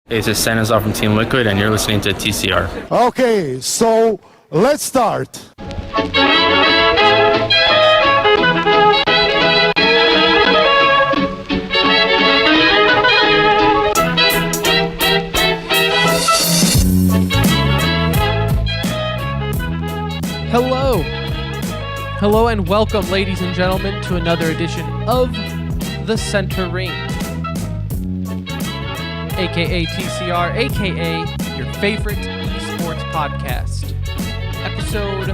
This is Sanazar from Team Liquid, and you're listening to TCR. Okay, so let's start. Hello and welcome, ladies and gentlemen, to another edition of The Center Ring, aka TCR, aka your favorite esports podcast. Episode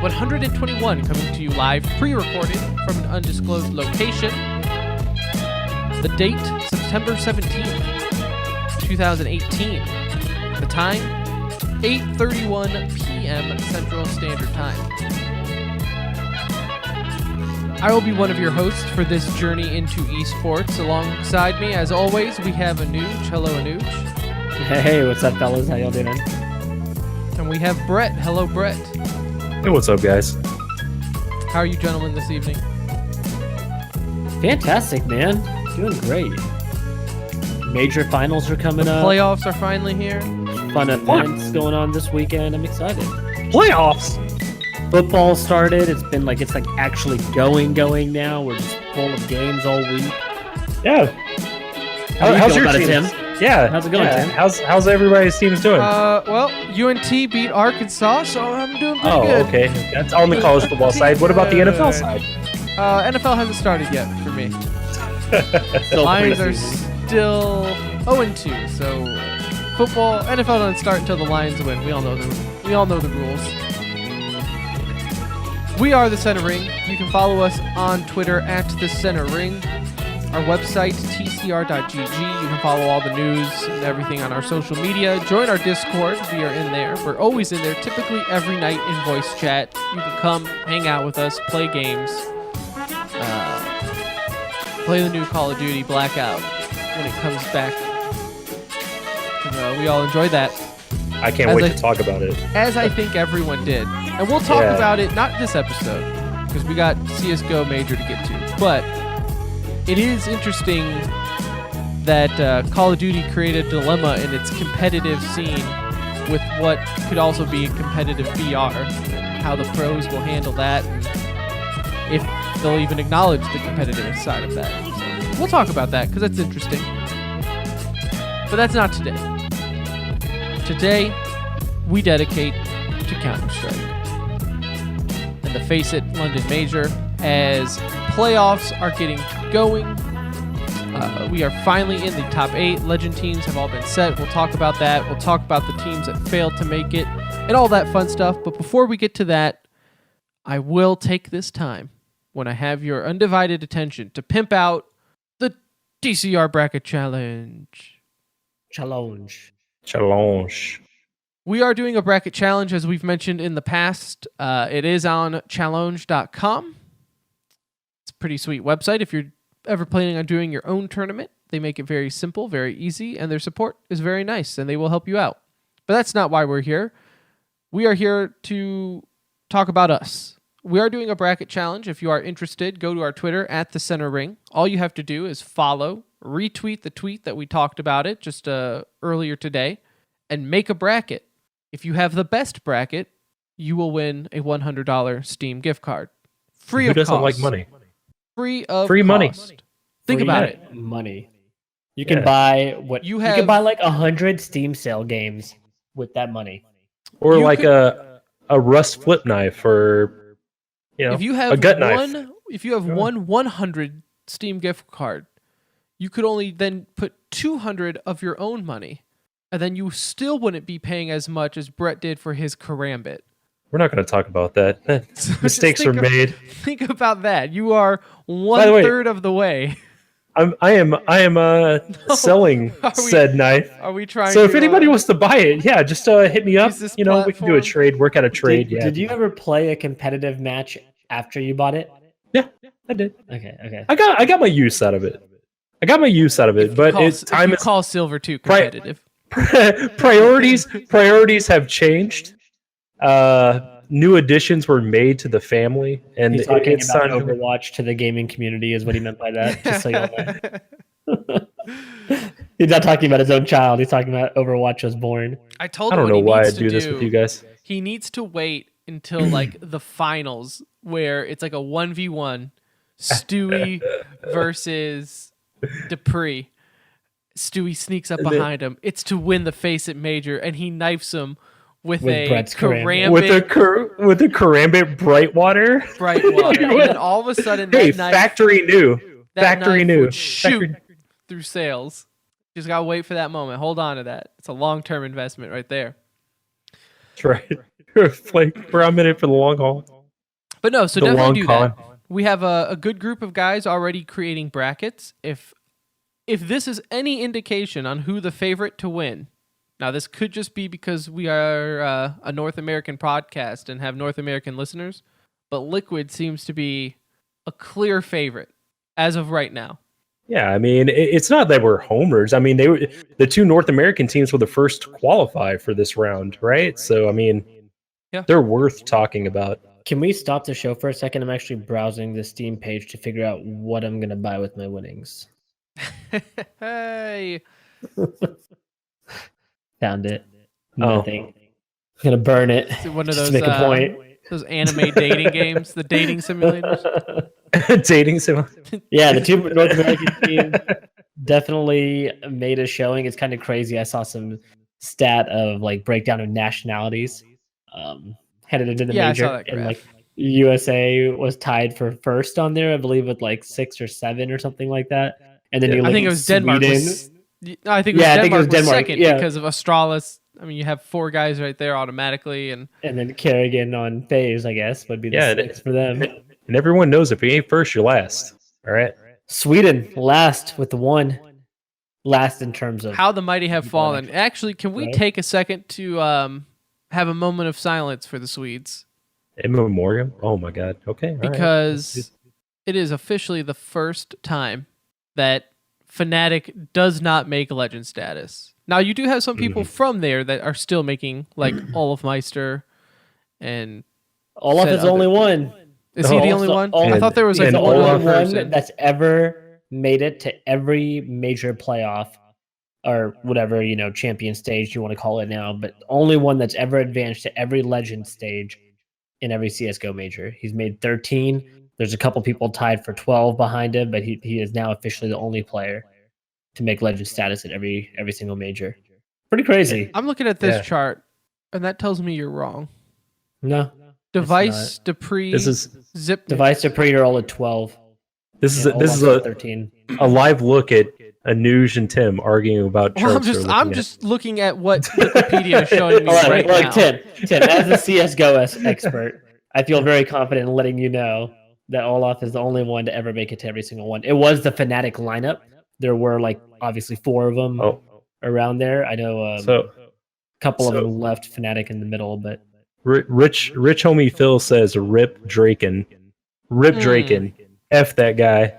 121 coming to you live, pre-recorded from an undisclosed location. The date, September 17th, 2018. The time, 8:31 p.m. Central Standard Time. I will be one of your hosts for this journey into esports. Alongside me, as always, we have Anuj. Hello, Anuj. Hey, what's up, fellas? How y'all doing? And we have Brett. Hello, Brett. Hey, what's up, guys? How are you gentlemen this evening? Fantastic, man. Doing great. Major finals are coming up. Playoffs are finally here. Fun events going on this weekend. I'm excited. Playoffs! Football started. It's like actually going now. We're just full of games all week. Yeah. How's your team? Yeah. How's it going, Tim? How's everybody's teams doing? Well, UNT beat Arkansas, so I'm doing pretty good. Oh, okay. That's on the college football side. What about the NFL side? NFL hasn't started yet for me. Still Lions are preseason. still 0-2, so football, NFL doesn't start until the Lions win. We all know the rules. We are The Center Ring. You can follow us on Twitter at The Center Ring. Our website, tcr.gg. You can follow all the news and everything on our social media. Join our Discord. We are in there. We're always in there, typically every night in voice chat. You can come, hang out with us, play games. Play the new Call of Duty Blackout when it comes back. We all enjoy that. I can't wait to talk about it. As I think everyone did. And we'll talk about it, not this episode, because we got CSGO Major to get to. But it is interesting that Call of Duty created a dilemma in its competitive scene with what could also be a competitive VR, and how the pros will handle that, and if they'll even acknowledge the competitive side of that. So we'll talk about that, because that's interesting. But that's not today. Today, we dedicate to Counter-Strike and the FACEIT London Major as playoffs are getting going. We are finally in the top 8. Legend teams have all been set. We'll talk about that. We'll talk about the teams that failed to make it and all that fun stuff. But before we get to that, I will take this time when I have your undivided attention to pimp out the TCR Bracket Challenge. Challenge. We are doing a bracket challenge, as we've mentioned in the past. It is on challenge.com. It's a pretty sweet website. If you're ever planning on doing your own tournament, they make it very simple, very easy, and their support is very nice, and they will help you out. But that's not why we're here. We are here to talk about us. We are doing a bracket challenge. If you are interested, go to our Twitter at The Center Ring. All you have to do is follow, retweet the tweet that we talked about it just earlier today, and make a bracket. If you have the best bracket, you will win a $100 Steam gift card. Free of cost. Who doesn't like money? Free of Free money. cost. Think about it. Money. You can buy what you can buy like 100 Steam sale games with that money. Or a rust flip knife, or if you have a gut knife. If you have one 100 Steam gift card, you could only then put 200 of your own money. And then you still wouldn't be paying as much as Brett did for his Karambit. We're not going to talk about that. Mistakes are made. Think about that. You are 1/3 of the way. I am selling said knife. Are we trying? So if anybody wants to buy it, just hit me up. We can do a trade. Work out a trade. Did you ever play a competitive match after you bought it? Yeah, I did. Okay. I got my use out of it. But you call Silver 2 competitive. Priorities have changed. New additions were made to the family, and he's talking it's about time Overwatch to the gaming community is what he meant by that. Just so y'all know. He's not talking about his own child. He's talking about Overwatch was born. I told I him don't know what he why I needs to do this with you guys. He needs to wait until like the finals where it's like a 1v1 Stewie versus Dupree. Stewie sneaks up behind him. It's to win the FACEIT major, and he knifes him with a karambit. With a karambit Brightwater. And then all of a sudden, that knife, factory new. Factory new. Would shoot through sales. Just gotta wait for that moment. Hold on to that. It's a long-term investment right there. That's right. Like, I'm in it for the long haul. But no, so definitely do that. We have a good group of guys already creating brackets. If this is any indication on who the favorite to win, now this could just be because we are a North American podcast and have North American listeners, but Liquid seems to be a clear favorite as of right now. Yeah, I mean, it's not that we're homers. I mean, the two North American teams were the first to qualify for this round, right? So, I mean, they're worth talking about. Can we stop the show for a second? I'm actually browsing the Steam page to figure out what I'm going to buy with my winnings. Hey. Found it. Nothing. I'm going to burn it. Is it one of just those, to make a point. Those anime dating games, the dating simulators? Dating simulator. Yeah, the two North American teams definitely made a showing. It's kind of crazy. I saw some stat of like breakdown of nationalities headed into the major. I saw that graph. And like USA was tied for first on there, I believe, with like 6 or 7 or something like that. And then I think it was Denmark. I think it was Denmark second because of Astralis. I mean, you have 4 guys right there automatically, and then Kerrigan on FaZe, I guess, would be the 6th for them. And everyone knows if you ain't first, you're last. All right. Sweden last with the 1. Last in terms of how the mighty have fallen. Actually, can we take a second to have a moment of silence for the Swedes? In memoriam? Oh my God. Okay. Because it is officially the first time that Fnatic does not make legend status. Now, you do have some people from there that are still making, like Olafmeister and Olaf is the only one. Is he the only one? I thought there was like the only one that's ever made it to every major playoff or whatever, champion stage you want to call it now, but only one that's ever advanced to every legend stage in every CSGO major. He's made 13. There's a couple people tied for 12 behind him, but he is now officially the only player to make legend status at every single major. Pretty crazy. I'm looking at this chart, and that tells me you're wrong. No. Device, Dupree, Zip. Device, Dupree are all at 12. This is a 13. A live look at Anuj and Tim arguing about charts. I'm just looking at what Wikipedia is showing me right now. Tim, as a CSGO expert, I feel very confident in letting you know that Olaf is the only one to ever make it to every single one. It was the Fnatic lineup. There were obviously 4 of them around there. I know a couple of them left Fnatic in the middle, but Rich homie Phil says rip Draken. Rip Draken. F that guy.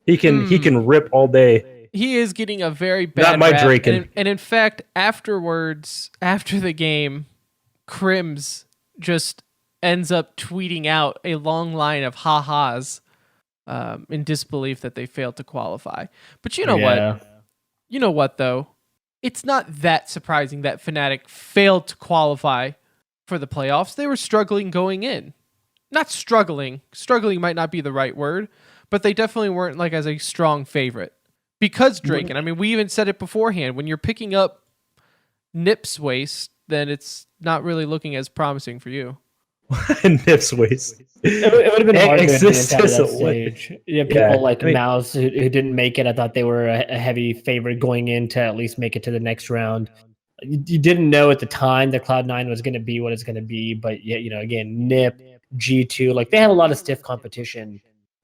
He can rip all day. He is getting a very bad Not my rap. Draken. And in fact, afterwards, after the game, Crims just ends up tweeting out a long line of ha-has in disbelief that they failed to qualify. But you know what? You know what, though? It's not that surprising that Fnatic failed to qualify for the playoffs. They were struggling going in. Not struggling. Struggling might not be the right word, but they definitely weren't as a strong favorite. Because Draken, I mean, we even said it beforehand, when you're picking up Nip's waste, then it's not really looking as promising for you. Nip's waste. It would have been hard to advance out of that stage. People like Mouse who didn't make it. I thought they were a heavy favorite going in to at least make it to the next round. You didn't know at the time that Cloud9 was going to be what it's going to be, but again, Nip, G2, they had a lot of stiff competition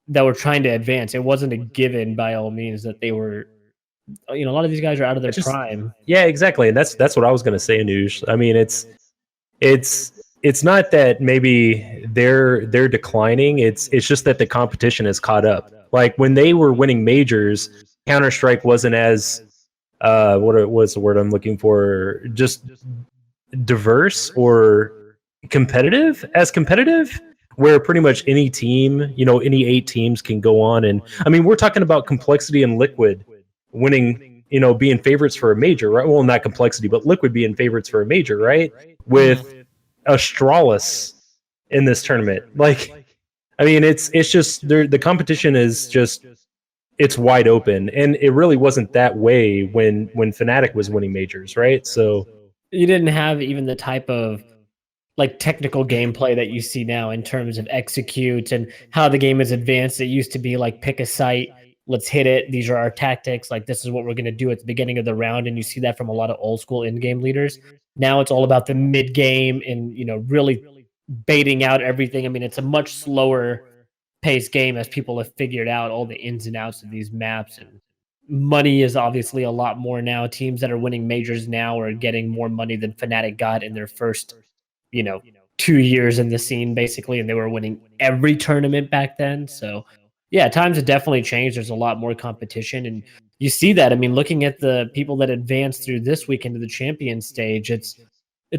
that were trying to advance. It wasn't a given by all means that they were. A lot of these guys are out of their prime. Yeah, exactly, and that's what I was going to say, Anuj. I mean, it's not that maybe they're declining. It's just that the competition has caught up. Like when they were winning majors, Counter-Strike wasn't as what was the word I'm looking for? Just diverse or competitive, where pretty much any team, any 8 teams can go on. And I mean, we're talking about complexity and Liquid winning being favorites for a major, right? Well, not complexity, but Liquid being favorites for a major, right? With Astralis in this tournament. Like, I mean, it's just the competition is just it's wide open, and it really wasn't that way when Fnatic was winning majors, right? So you didn't have even the type of like technical gameplay that you see now in terms of execute and how the game is advanced. It used to be like pick a site, let's hit it. These are our tactics. Like this is what we're going to do at the beginning of the round. And you see that from a lot of old school in-game leaders. Now it's all about the mid game and, really baiting out everything. I mean, it's a much slower paced game as people have figured out all the ins and outs of these maps, and money is obviously a lot more now. Teams that are winning majors now are getting more money than Fnatic got in their first 2 years in the scene, basically, and they were winning every tournament back then. So yeah, times have definitely changed. There's a lot more competition, and you see that. I mean, looking at the people that advanced through this week into the champion stage, it's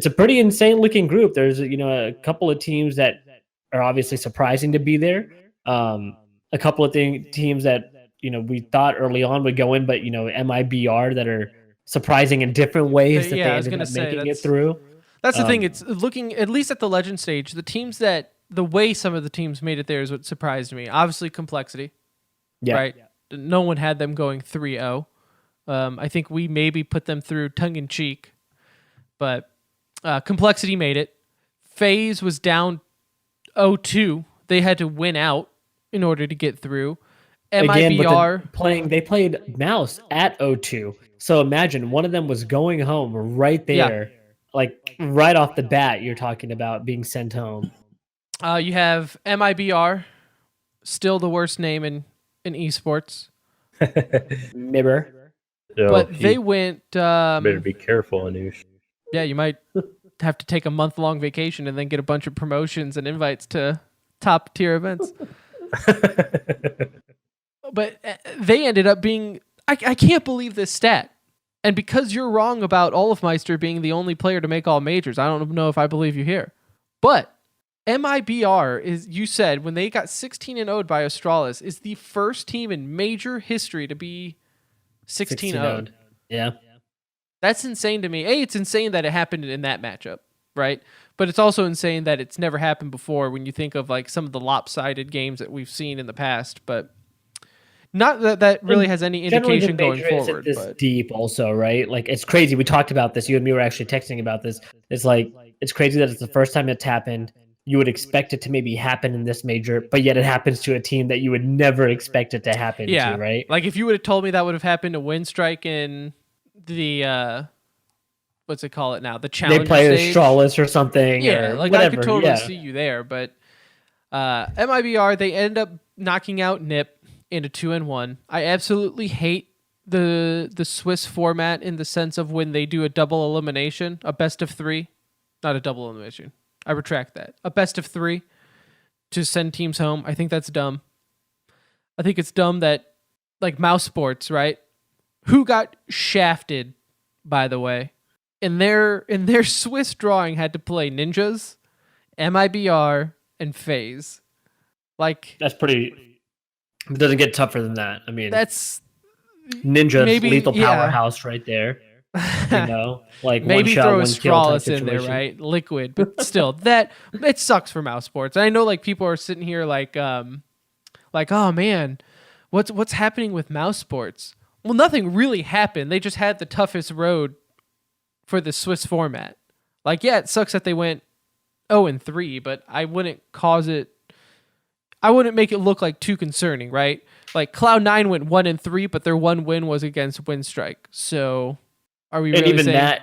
a pretty insane looking group. There's a couple of teams that are obviously surprising to be there. A couple of teams that we thought early on would go in, but MIBR that are surprising in different ways that they ended up making it through. That's the thing. It's looking, at least at the legend stage, the way some of the teams made it there is what surprised me. Obviously, complexity, right? No one had them going 3-0. I think we maybe put them through tongue in cheek, but complexity made it. FaZe was down 0-2. They had to win out in order to get through. MIBR they played Mouse at 0-2. So imagine one of them was going home right there. Yeah. Like right off the bat, you're talking about being sent home. You have MIBR, still the worst name in esports. Mibber. But they went... better be careful, Anush. Yeah, you might have to take a month-long vacation and then get a bunch of promotions and invites to top-tier events. But they ended up being... I can't believe this stat. And because you're wrong about Olafmeister being the only player to make all majors, I don't know if I believe you here. But MIBR is, you said, when they got 16-0'd by Astralis, is the first team in major history to be 16-0'd. Yeah. That's insane to me. It's insane that it happened in that matchup, right? But it's also insane that it's never happened before when you think of like some of the lopsided games that we've seen in the past. But not that really has any indication going forward. This deep also, right? Like it's crazy. We talked about this. You and me were actually texting about this. It's like, it's crazy that it's the first time it's happened. You would expect it to maybe happen in this major, but yet it happens to a team that you would never expect it to happen to, right? Like if you would have told me that would have happened to Winstrike in the what's it call it now? The challenge. They play Astralis or something. Yeah, or like whatever. I could totally see you there. But MIBR, they end up knocking out NIP in a 2-1. I absolutely hate the Swiss format in the sense of when they do a double elimination, a best of 3, not a double elimination. I retract that. A best of 3 to send teams home. I think that's dumb. I think it's dumb that, like Mouse Sports, right? Who got shafted, by the way? In their Swiss drawing had to play Ninjas, MIBR, and FaZe. Like that's pretty. It doesn't get tougher than that. I mean, that's Ninja's lethal powerhouse right there. Like maybe one shot, throw one Astralis in there, right? Liquid, but still, that it sucks for Mouse Sports. And I know, like people are sitting here, like, oh man, what's happening with Mouse Sports? Well, nothing really happened. They just had the toughest road for the Swiss format. Like, yeah, it sucks that they went 0-3, but I wouldn't make it look like too concerning, right? Like Cloud9 went 1-3, but their one win was against Winstrike. So are we really saying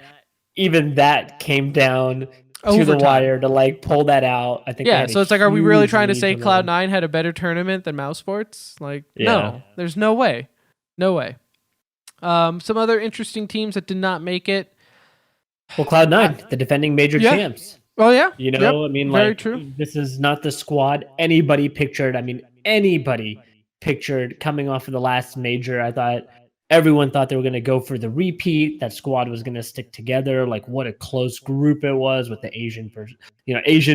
even that came down to the wire to like pull that out? I think. Yeah, so it's like, are we really trying to say Cloud9 had a better tournament than Mouse Sports? Like, no, there's no way. No way. Some other interesting teams that did not make it. Well, Cloud9, the defending major champs. Oh yeah, I mean, very like, true. This is not the squad anybody pictured. I mean, anybody pictured coming off of the last major. I thought everyone thought they were going to go for the repeat. That squad was going to stick together. Like, what a close group it was with the Asian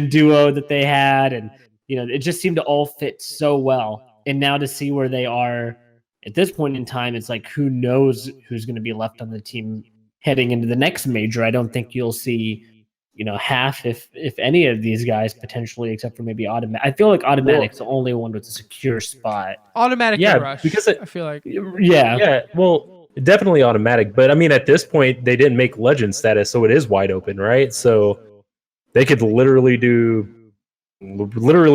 duo that they had, and it just seemed to all fit so well. And now to see where they are at this point in time, it's like, who knows who's going to be left on the team heading into the next major. I don't think you'll see, half, if any of these guys potentially, except for maybe Automatic. I feel like Automatic's the only one with a secure spot. Automatic Rush, because I feel like. Yeah, well, definitely Automatic. But I mean, at this point, they didn't make legend status, so it is wide open, right? So they could literally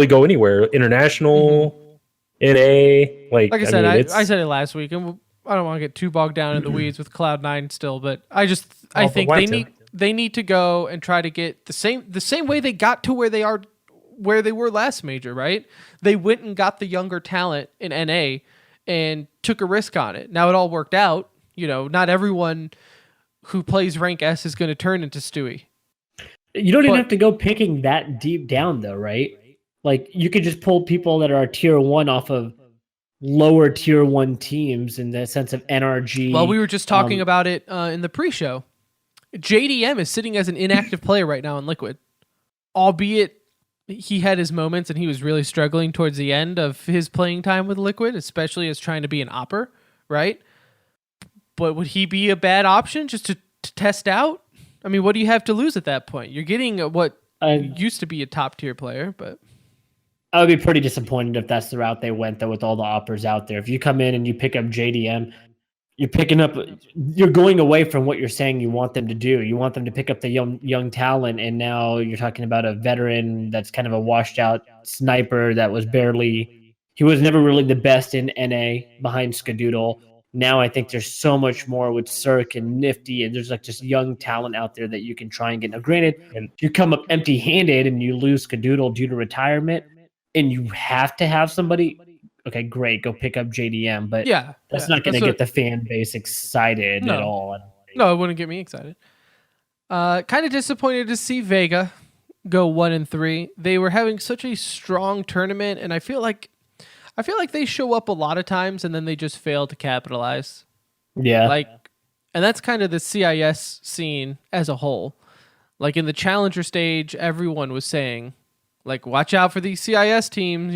go anywhere. International, NA, like I said, I said it last week, and I don't want to get too bogged down in the weeds with Cloud9 still, but I think they need to go and try to get the same way they got to where they were last major, right? They went and got the younger talent in NA and took a risk on it. Now it all worked out. Not everyone who plays rank S is going to turn into Stewie. You don't even have to go picking that deep down, though, right? Like, you could just pull people that are tier 1 off of lower tier 1 teams in the sense of NRG. Well, we were just talking about it in the pre-show. JDM is sitting as an inactive player right now in Liquid, albeit he had his moments and he was really struggling towards the end of his playing time with Liquid, especially as trying to be an opper, right? But would he be a bad option just to test out? I mean, what do you have to lose at that point? You're getting what used to be a top tier player, but I would be pretty disappointed if that's the route they went, though, with all the oppers out there. If you come in and you pick up JDM, you're going away from what you're saying you want them to do. You want them to pick up the young talent, and now you're talking about a veteran that's kind of a washed out sniper that he was never really the best in NA behind Skadoodle. Now I think there's so much more with Cirque and Nifty, and there's like just young talent out there that you can try and get. Now, granted, if you come up empty-handed and you lose Skadoodle due to retirement, and you have to have somebody, okay, great, go pick up JDM, but that's not going to get the fan base excited at all. No, it wouldn't get me excited. Kind of disappointed to see Vega go 1-3. They were having such a strong tournament, and I feel like they show up a lot of times and then they just fail to capitalize. Yeah. And that's kind of the CIS scene as a whole. Like in the challenger stage, everyone was saying, like, watch out for these CIS teams.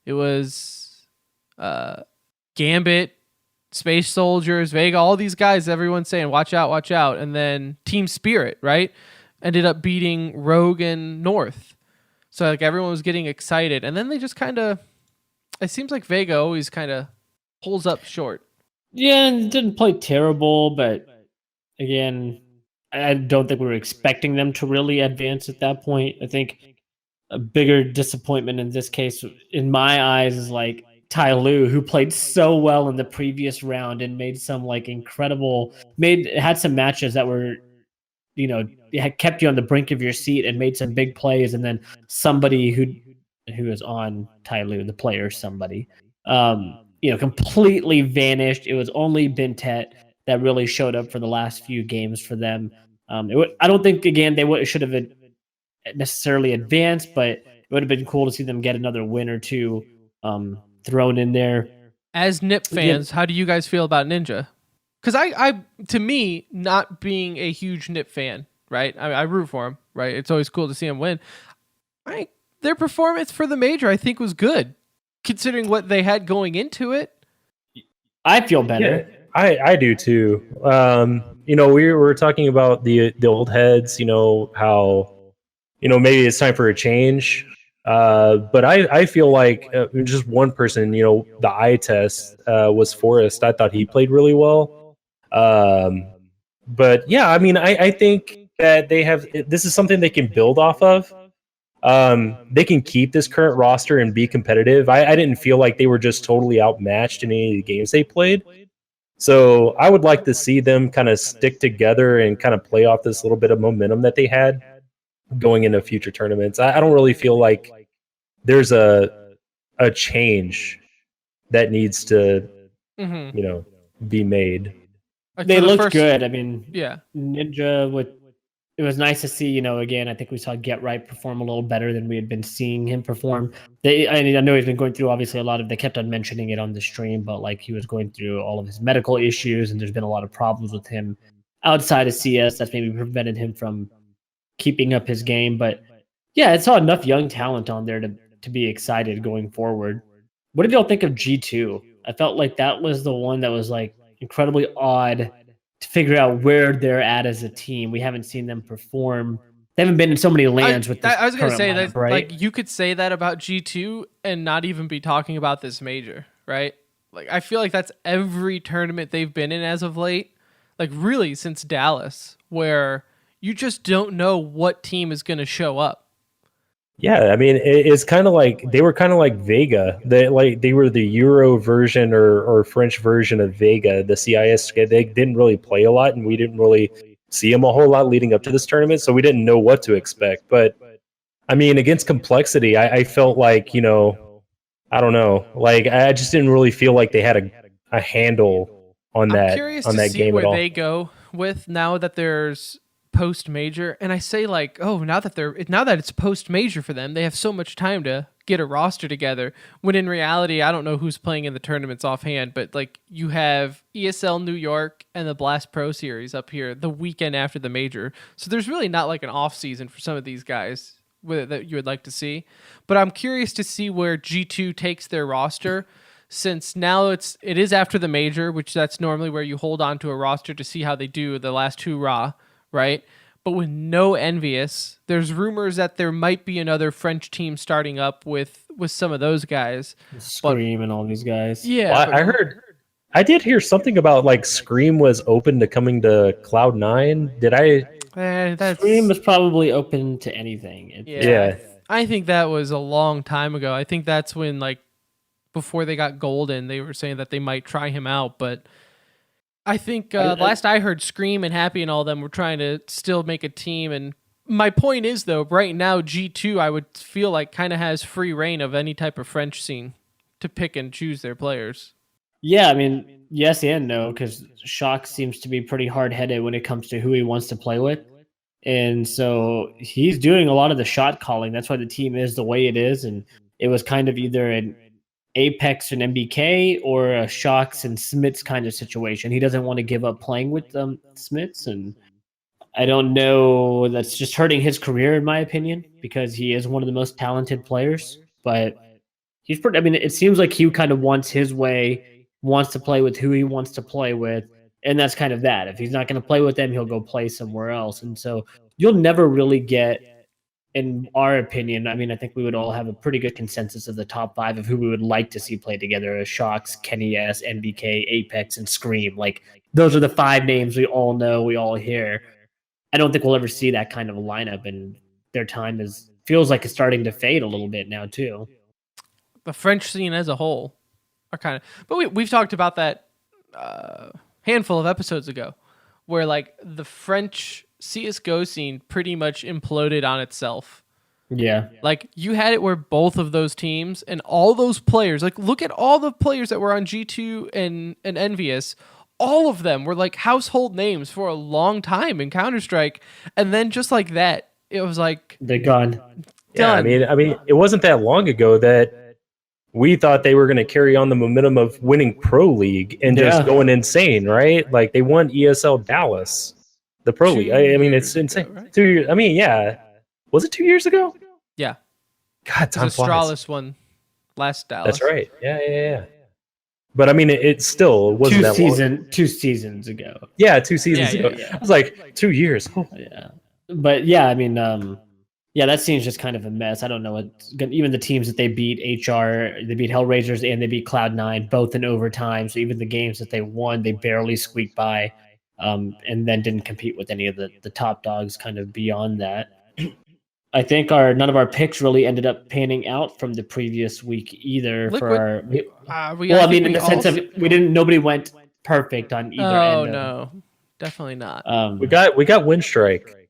It was Gambit, Space Soldiers, Vega, all these guys, everyone's saying, watch out, watch out. And then Team Spirit, right? Ended up beating Rogue and North. So like everyone was getting excited. And then they just kind of, it seems like Vega always kind of pulls up short. Yeah, and didn't play terrible, but again, I don't think we were expecting them to really advance at that point. I think a bigger disappointment in this case, in my eyes, is like Ty Lue, who played so well in the previous round and made some had some matches that were, had kept you on the brink of your seat and made some big plays, and then somebody who was on Ty Lue, the player, completely vanished. It was only Bintet that really showed up for the last few games for them. I don't think, again, they should have necessarily advanced, but it would have been cool to see them get another win or two thrown in there. As NIP fans, how do you guys feel about Ninja? Because to me, not being a huge NIP fan, right? I root for him, right? It's always cool to see him win. Their performance for the major, I think, was good, considering what they had going into it. I feel better. Yeah, I do too. We were talking about the old heads, how, maybe it's time for a change. But I feel like just one person, the eye test was Forrest. I thought he played really well. But yeah, I mean, I think that this is something they can build off of. They can keep this current roster and be competitive. I didn't feel like they were just totally outmatched in any of the games they played. So I would like to see them kind of stick together and kind of play off this little bit of momentum that they had going into future tournaments. I don't really feel like there's a change that needs to, be made. They looked good. I mean, yeah, Ninja it was nice to see, again, I think we saw Get Right perform a little better than we had been seeing him perform. I know he's been going through, obviously, they kept on mentioning it on the stream, but like he was going through all of his medical issues, and there's been a lot of problems with him outside of CS that's maybe prevented him from keeping up his game. But yeah, it saw enough young talent on there to be excited going forward. What did y'all think of G2? I felt like that was the one that was like incredibly odd to figure out where they're at as a team. We haven't seen them perform. They haven't been in so many lands with this. I was gonna current say lineup, that right? like you could say that about G2 and not even be talking about this major, right? Like I feel like that's every tournament they've been in as of late, like really since Dallas, where you just don't know what team is gonna show up. Yeah, I mean, it's kind of like they were kind of like Vega. They were the Euro version or French version of Vega. The CIS, they didn't really play a lot, and we didn't really see them a whole lot leading up to this tournament, so we didn't know what to expect. But I mean, against Complexity, I felt like, you know, I don't know, like I just didn't really feel like they had a handle on I'm that curious on to that see game where at all. they go with now that there's post major, and I say like, oh, now that it's post major for them, they have so much time to get a roster together. When in reality, I don't know who's playing in the tournaments offhand, but like you have ESL New York and the Blast Pro Series up here the weekend after the major, so there's really not like an off season for some of these guys that you would like to see. But I'm curious to see where G2 takes their roster. Since now it is after the major, which that's normally where you hold on to a roster to see how they do the last two Raw, right? But with no Envious, there's rumors that there might be another French team starting up with some of those guys. Scream and all these guys. Yeah, Well, I did hear something about like Scream was open to coming to Cloud9. Did I? Scream was probably open to anything. Yeah. I think that was a long time ago. I think that's when like before they got Golden, they were saying that they might try him out, but I think last I heard, Scream and Happy and all them were trying to still make a team. And my point is, though, right now, G2, I would feel like kind of has free reign of any type of French scene to pick and choose their players. Yeah, I mean, yes and no, because Shock seems to be pretty hard-headed when it comes to who he wants to play with. And so he's doing a lot of the shot calling. That's why the team is the way it is. And it was kind of either an Apex and MBK or a Shocks and Smits kind of situation. He doesn't want to give up playing with Smits, and I don't know. That's just hurting his career, in my opinion, because he is one of the most talented players. But he's pretty. I mean, it seems like he kind of wants his way, wants to play with who he wants to play with, and that's kind of that. If he's not going to play with them, he'll go play somewhere else. And so you'll never really get, in our opinion, I mean, I think we would all have a pretty good consensus of the top 5 of who we would like to see play together as Shocks, Kenny S, NBK, Apex, and Scream. Like, those are the 5 names we all know, we all hear. I don't think we'll ever see that kind of a lineup, and their time feels like it's starting to fade a little bit now, too. The French scene as a whole are kind of... But we've talked about that handful of episodes ago, where, like, the French CSGO scene pretty much imploded on itself. Yeah. Like, you had it where both of those teams and all those players, like, look at all the players that were on G2 and Envious. All of them were, like, household names for a long time in Counter-Strike. And then just like that, it was like... They're gone. Yeah, I mean, it wasn't that long ago that we thought they were going to carry on the momentum of winning Pro League and just going insane, right? Like, they won ESL Dallas. The Pro League. I mean, it's insane. Ago, right? 2 years. I mean, yeah. Was it 2 years ago? Yeah. God, time flies. Astralis won last Dallas. That's right. Yeah. But I mean, it still wasn't that long. 2 seasons ago. Yeah, 2 seasons ago. Yeah. I was like, 2 years. Oh. Yeah. But yeah, I mean, yeah, that seems just kind of a mess. I don't know what, even the teams that they beat, HR, they beat Hellraisers and they beat Cloud9, both in overtime. So even the games that they won, they barely squeaked by. And then didn't compete with any of the top dogs kind of beyond that. I think none of our picks really ended up panning out from the previous week either. Liquid, Nobody went perfect on either end. Oh, no. Definitely not. We got Windstrike.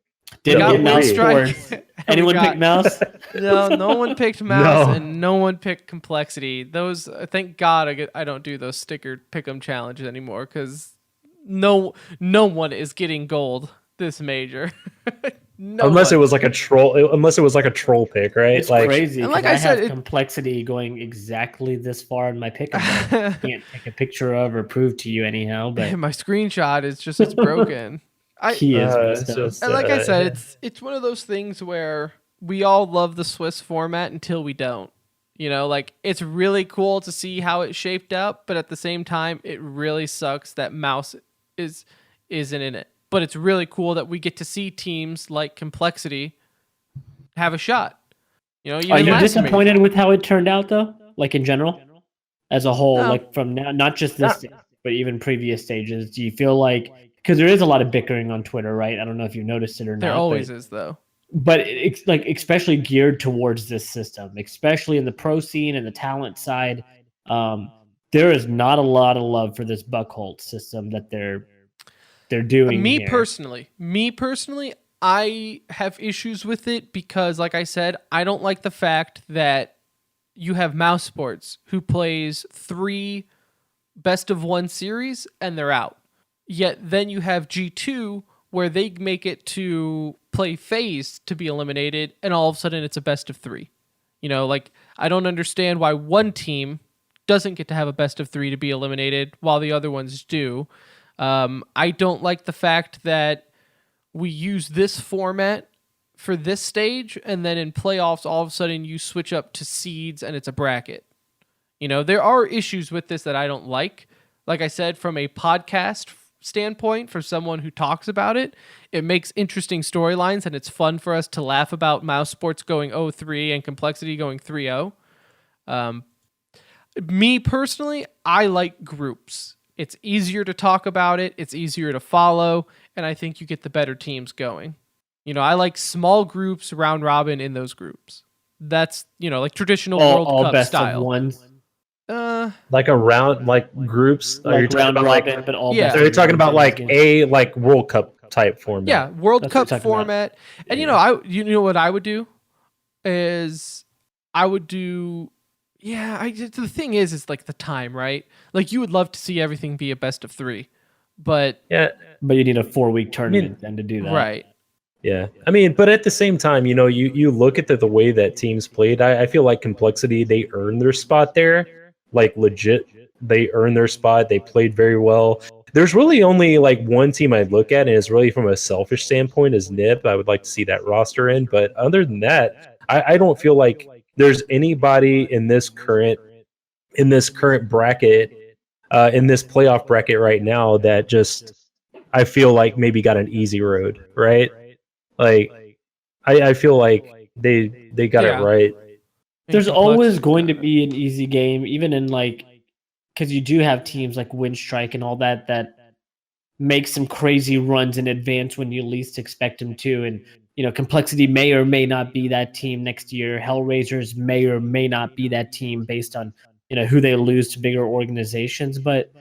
Anyone pick Mouse? No one picked Mouse, and no one picked Complexity. Those, thank God I don't do those sticker pick'em challenges anymore, because no one is getting gold this major. Unless it was like a troll pick, right? It's like, crazy. And like I said, have Complexity going exactly this far in my pick. I can't take a picture of or prove to you anyhow. But my screenshot is just it's broken. He is. And like I said, it's one of those things where we all love the Swiss format until we don't. Like it's really cool to see how it shaped up, but at the same time, it really sucks that Mouse isn't in it. But it's really cool that we get to see teams like Complexity have a shot. Are Even you last disappointed with how it turned out, though? Like in general, as a whole, No. like from now, not just this stage, but even previous stages. Do you feel like, because there is a lot of bickering on Twitter, right? I don't know if you've noticed it or not. There always is, though. But it's like especially geared towards this system, especially in the pro scene and the talent side. There is not a lot of love for this Buckhold system that they're doing. Me personally, I have issues with it because, like I said, I don't like the fact that you have Mouse Sports who plays 3 best-of-1 series and they're out. Yet then you have G2 where they make it to play FaZe to be eliminated, and all of a sudden it's a best-of-3. Like I don't understand why one team doesn't get to have a best-of-3 to be eliminated while the other ones do. I don't like the fact that we use this format for this stage, and then in playoffs, all of a sudden you switch up to seeds and it's a bracket. There are issues with this that I don't like. Like I said, from a podcast standpoint, for someone who talks about it, it makes interesting storylines, and it's fun for us to laugh about Mouse Sports going 0-3 and Complexity going 3-0. Me personally, I like groups. It's easier to talk about it. It's easier to follow. And I think you get the better teams going. I like small groups, round robin in those groups. That's, like traditional World Cup best style. Of ones. Like a round, like groups. Are you talking round about robin, but all best So you're of talking ones about like a World Cup type format. Yeah, World That's Cup what I'm talking format. And what I would do is I would do. Yeah, the thing is like the time, right? Like you would love to see everything be a best of 3, but but you need a 4-week tournament then to do that, right? Yeah, but at the same time, you look at the way that teams played. I feel like Complexity, they earned their spot there, like legit. They earned their spot. They played very well. There's really only like one team I'd look at, and it's really from a selfish standpoint is NIP. I would like to see that roster in, but other than that, I don't feel like there's anybody in this current bracket, in this playoff bracket right now that just I feel like maybe got an easy road, right? Like I feel like they got it right. There's always going to be an easy game, even in because you do have teams like Windstrike and all that make some crazy runs in advance when you least expect them to, and Complexity may or may not be that team next year. Hellraisers may or may not be that team based on who they lose to bigger organizations. But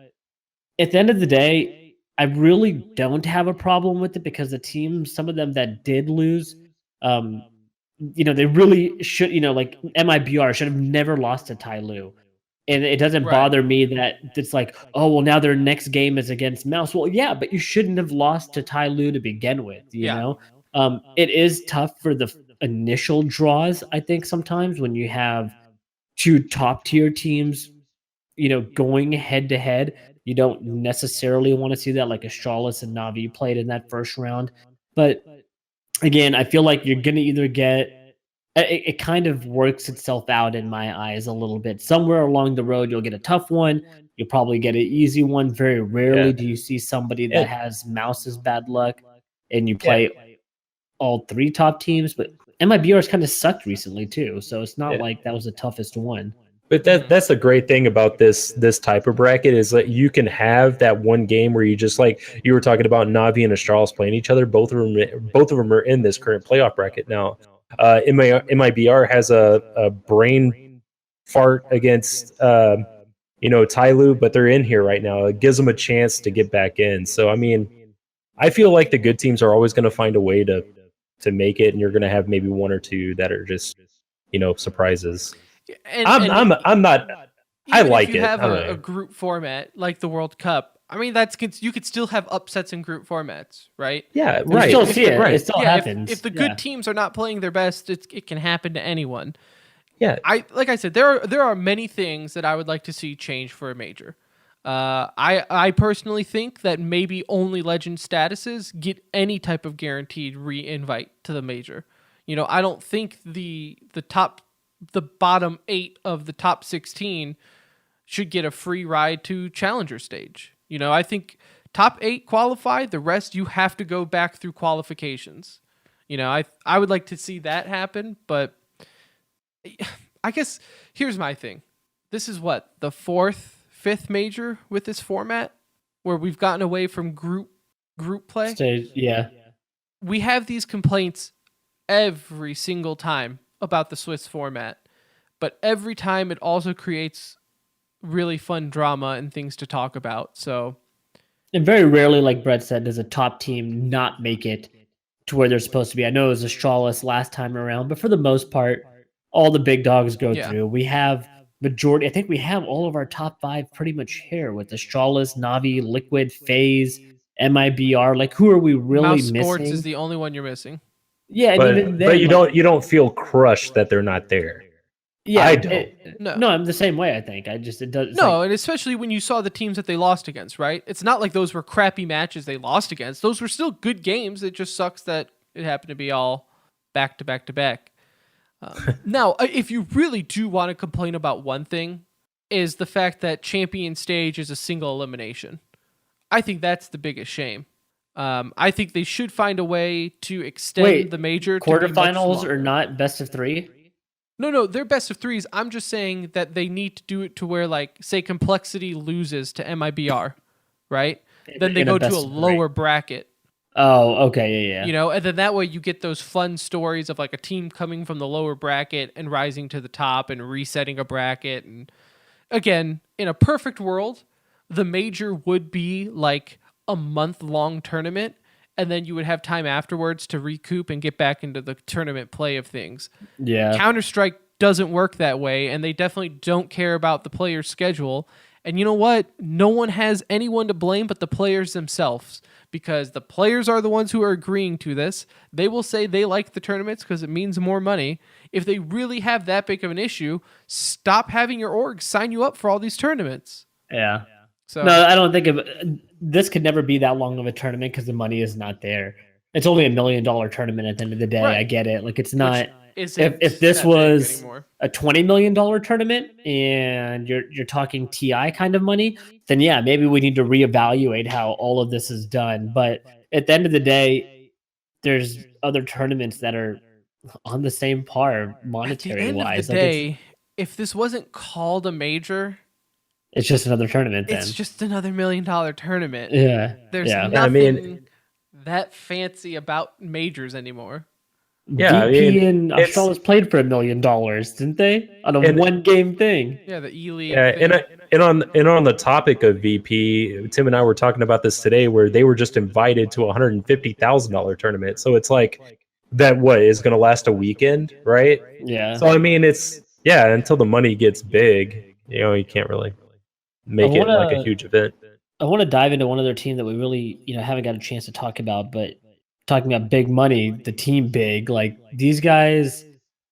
at the end of the day, I really don't have a problem with it because the teams, some of them that did lose, they really should. Like MIBR should have never lost to Tyloo. And it doesn't bother me that it's like, oh, well, now their next game is against Mouse. Well, yeah, but you shouldn't have lost to Tyloo to begin with, you know? It is tough for the initial draws, I think, sometimes when you have 2 top-tier teams, going head-to-head. You don't necessarily want to see that, like Astralis and Na'Vi played in that first round. But, again, I feel like you're going to either get... It kind of works itself out in my eyes a little bit. Somewhere along the road, you'll get a tough one. You'll probably get an easy one. Very rarely do you see somebody that has Mouse's bad luck and you play all 3 top teams. But MIBR's kind of sucked recently too, so it's not like that was the toughest one. But that's the great thing about this type of bracket is that you can have that one game where you just like you were talking about Na'Vi and Astralis playing each other. Both of them are in this current playoff bracket now. MIBR has a brain fart against Tyloo, but they're in here right now. It gives them a chance to get back in. So I feel like the good teams are always going to find a way to make it, and you're going to have maybe 1 or 2 that are just surprises. I'm not. I like it. If you have a group format like the World Cup, you could still have upsets in group formats, right? Yeah, right. You still see it. Right. It still happens. If the good teams are not playing their best, it can happen to anyone. Yeah. Like I said, there are many things that I would like to see change for a major. I personally think that maybe only legend statuses get any type of guaranteed re-invite to the major. I don't think the top the bottom 8 of the top 16 should get a free ride to Challenger stage. I think top 8 qualify. The rest you have to go back through qualifications. I would like to see that happen, but I guess here's my thing. This is what, the 5th major with this format where we've gotten away from group play. Stage, yeah. We have these complaints every single time about the Swiss format, but every time it also creates really fun drama and things to talk about. So, and very rarely, like Brett said, does a top team not make it to where they're supposed to be. I know it was Astralis last time around, but for the most part, all the big dogs go through. We have majority. I think we have all of our top 5 pretty much here with Astralis, Navi, Liquid, FaZe, MIBR. Like, who are we really Mouse missing? Sports is the only one you're missing. Yeah, but, and even then, you don't feel crushed that they're not there. Yeah, I don't. No, I'm the same way. I think it does. No, and especially when you saw the teams that they lost against, right? It's not like those were crappy matches they lost against. Those were still good games. It just sucks that it happened to be all back to back to back. Now, if you really do want to complain about one thing, is the fact that champion stage is a single elimination. I think that's the biggest shame. I think they should find a way to extend the major. Quarterfinals are not best of 3? No, they're best of 3s. I'm just saying that they need to do it to where, like, say Complexity loses to MIBR, right? Then they go to a lower bracket. Oh, okay, yeah. And then that way you get those fun stories of like a team coming from the lower bracket and rising to the top and resetting a bracket. And again, in a perfect world, the major would be like a month-long tournament, and then you would have time afterwards to recoup and get back into the tournament play of things. Yeah. Counter-Strike doesn't work that way, and they definitely don't care about the player's schedule. And you know what? No one has anyone to blame but the players themselves, because the players are the ones who are agreeing to this. They will say they like the tournaments because it means more money. If they really have that big of an issue, stop having your org sign you up for all these tournaments. Yeah. So no, I don't think this could never be that long of a tournament because the money is not there. It's only $1 million tournament at the end of the day. Right. I get it. Like, it's not. If this was a $20 million tournament and you're talking TI kind of money, then yeah, maybe we need to reevaluate how all of this is done. But at the end of the day, there's other tournaments that are on the same par monetary wise. At the end of the day, if this wasn't called a major, it's just another tournament. Then it's just another $1 million tournament. Yeah, there's nothing that fancy about majors anymore. Yeah, DP and Astralis played for $1 million, didn't they? On a one-game thing. Yeah, the E-League. Yeah, and on the topic of VP, Tim and I were talking about this today, where they were just invited to a $150,000 tournament. So it's like that. What is going to last a weekend, right? Yeah. So I mean, it's until the money gets big, you can't really make it like a huge event. I want to dive into one other team that we really haven't got a chance to talk about, but. Talking about big money, the team big, like these guys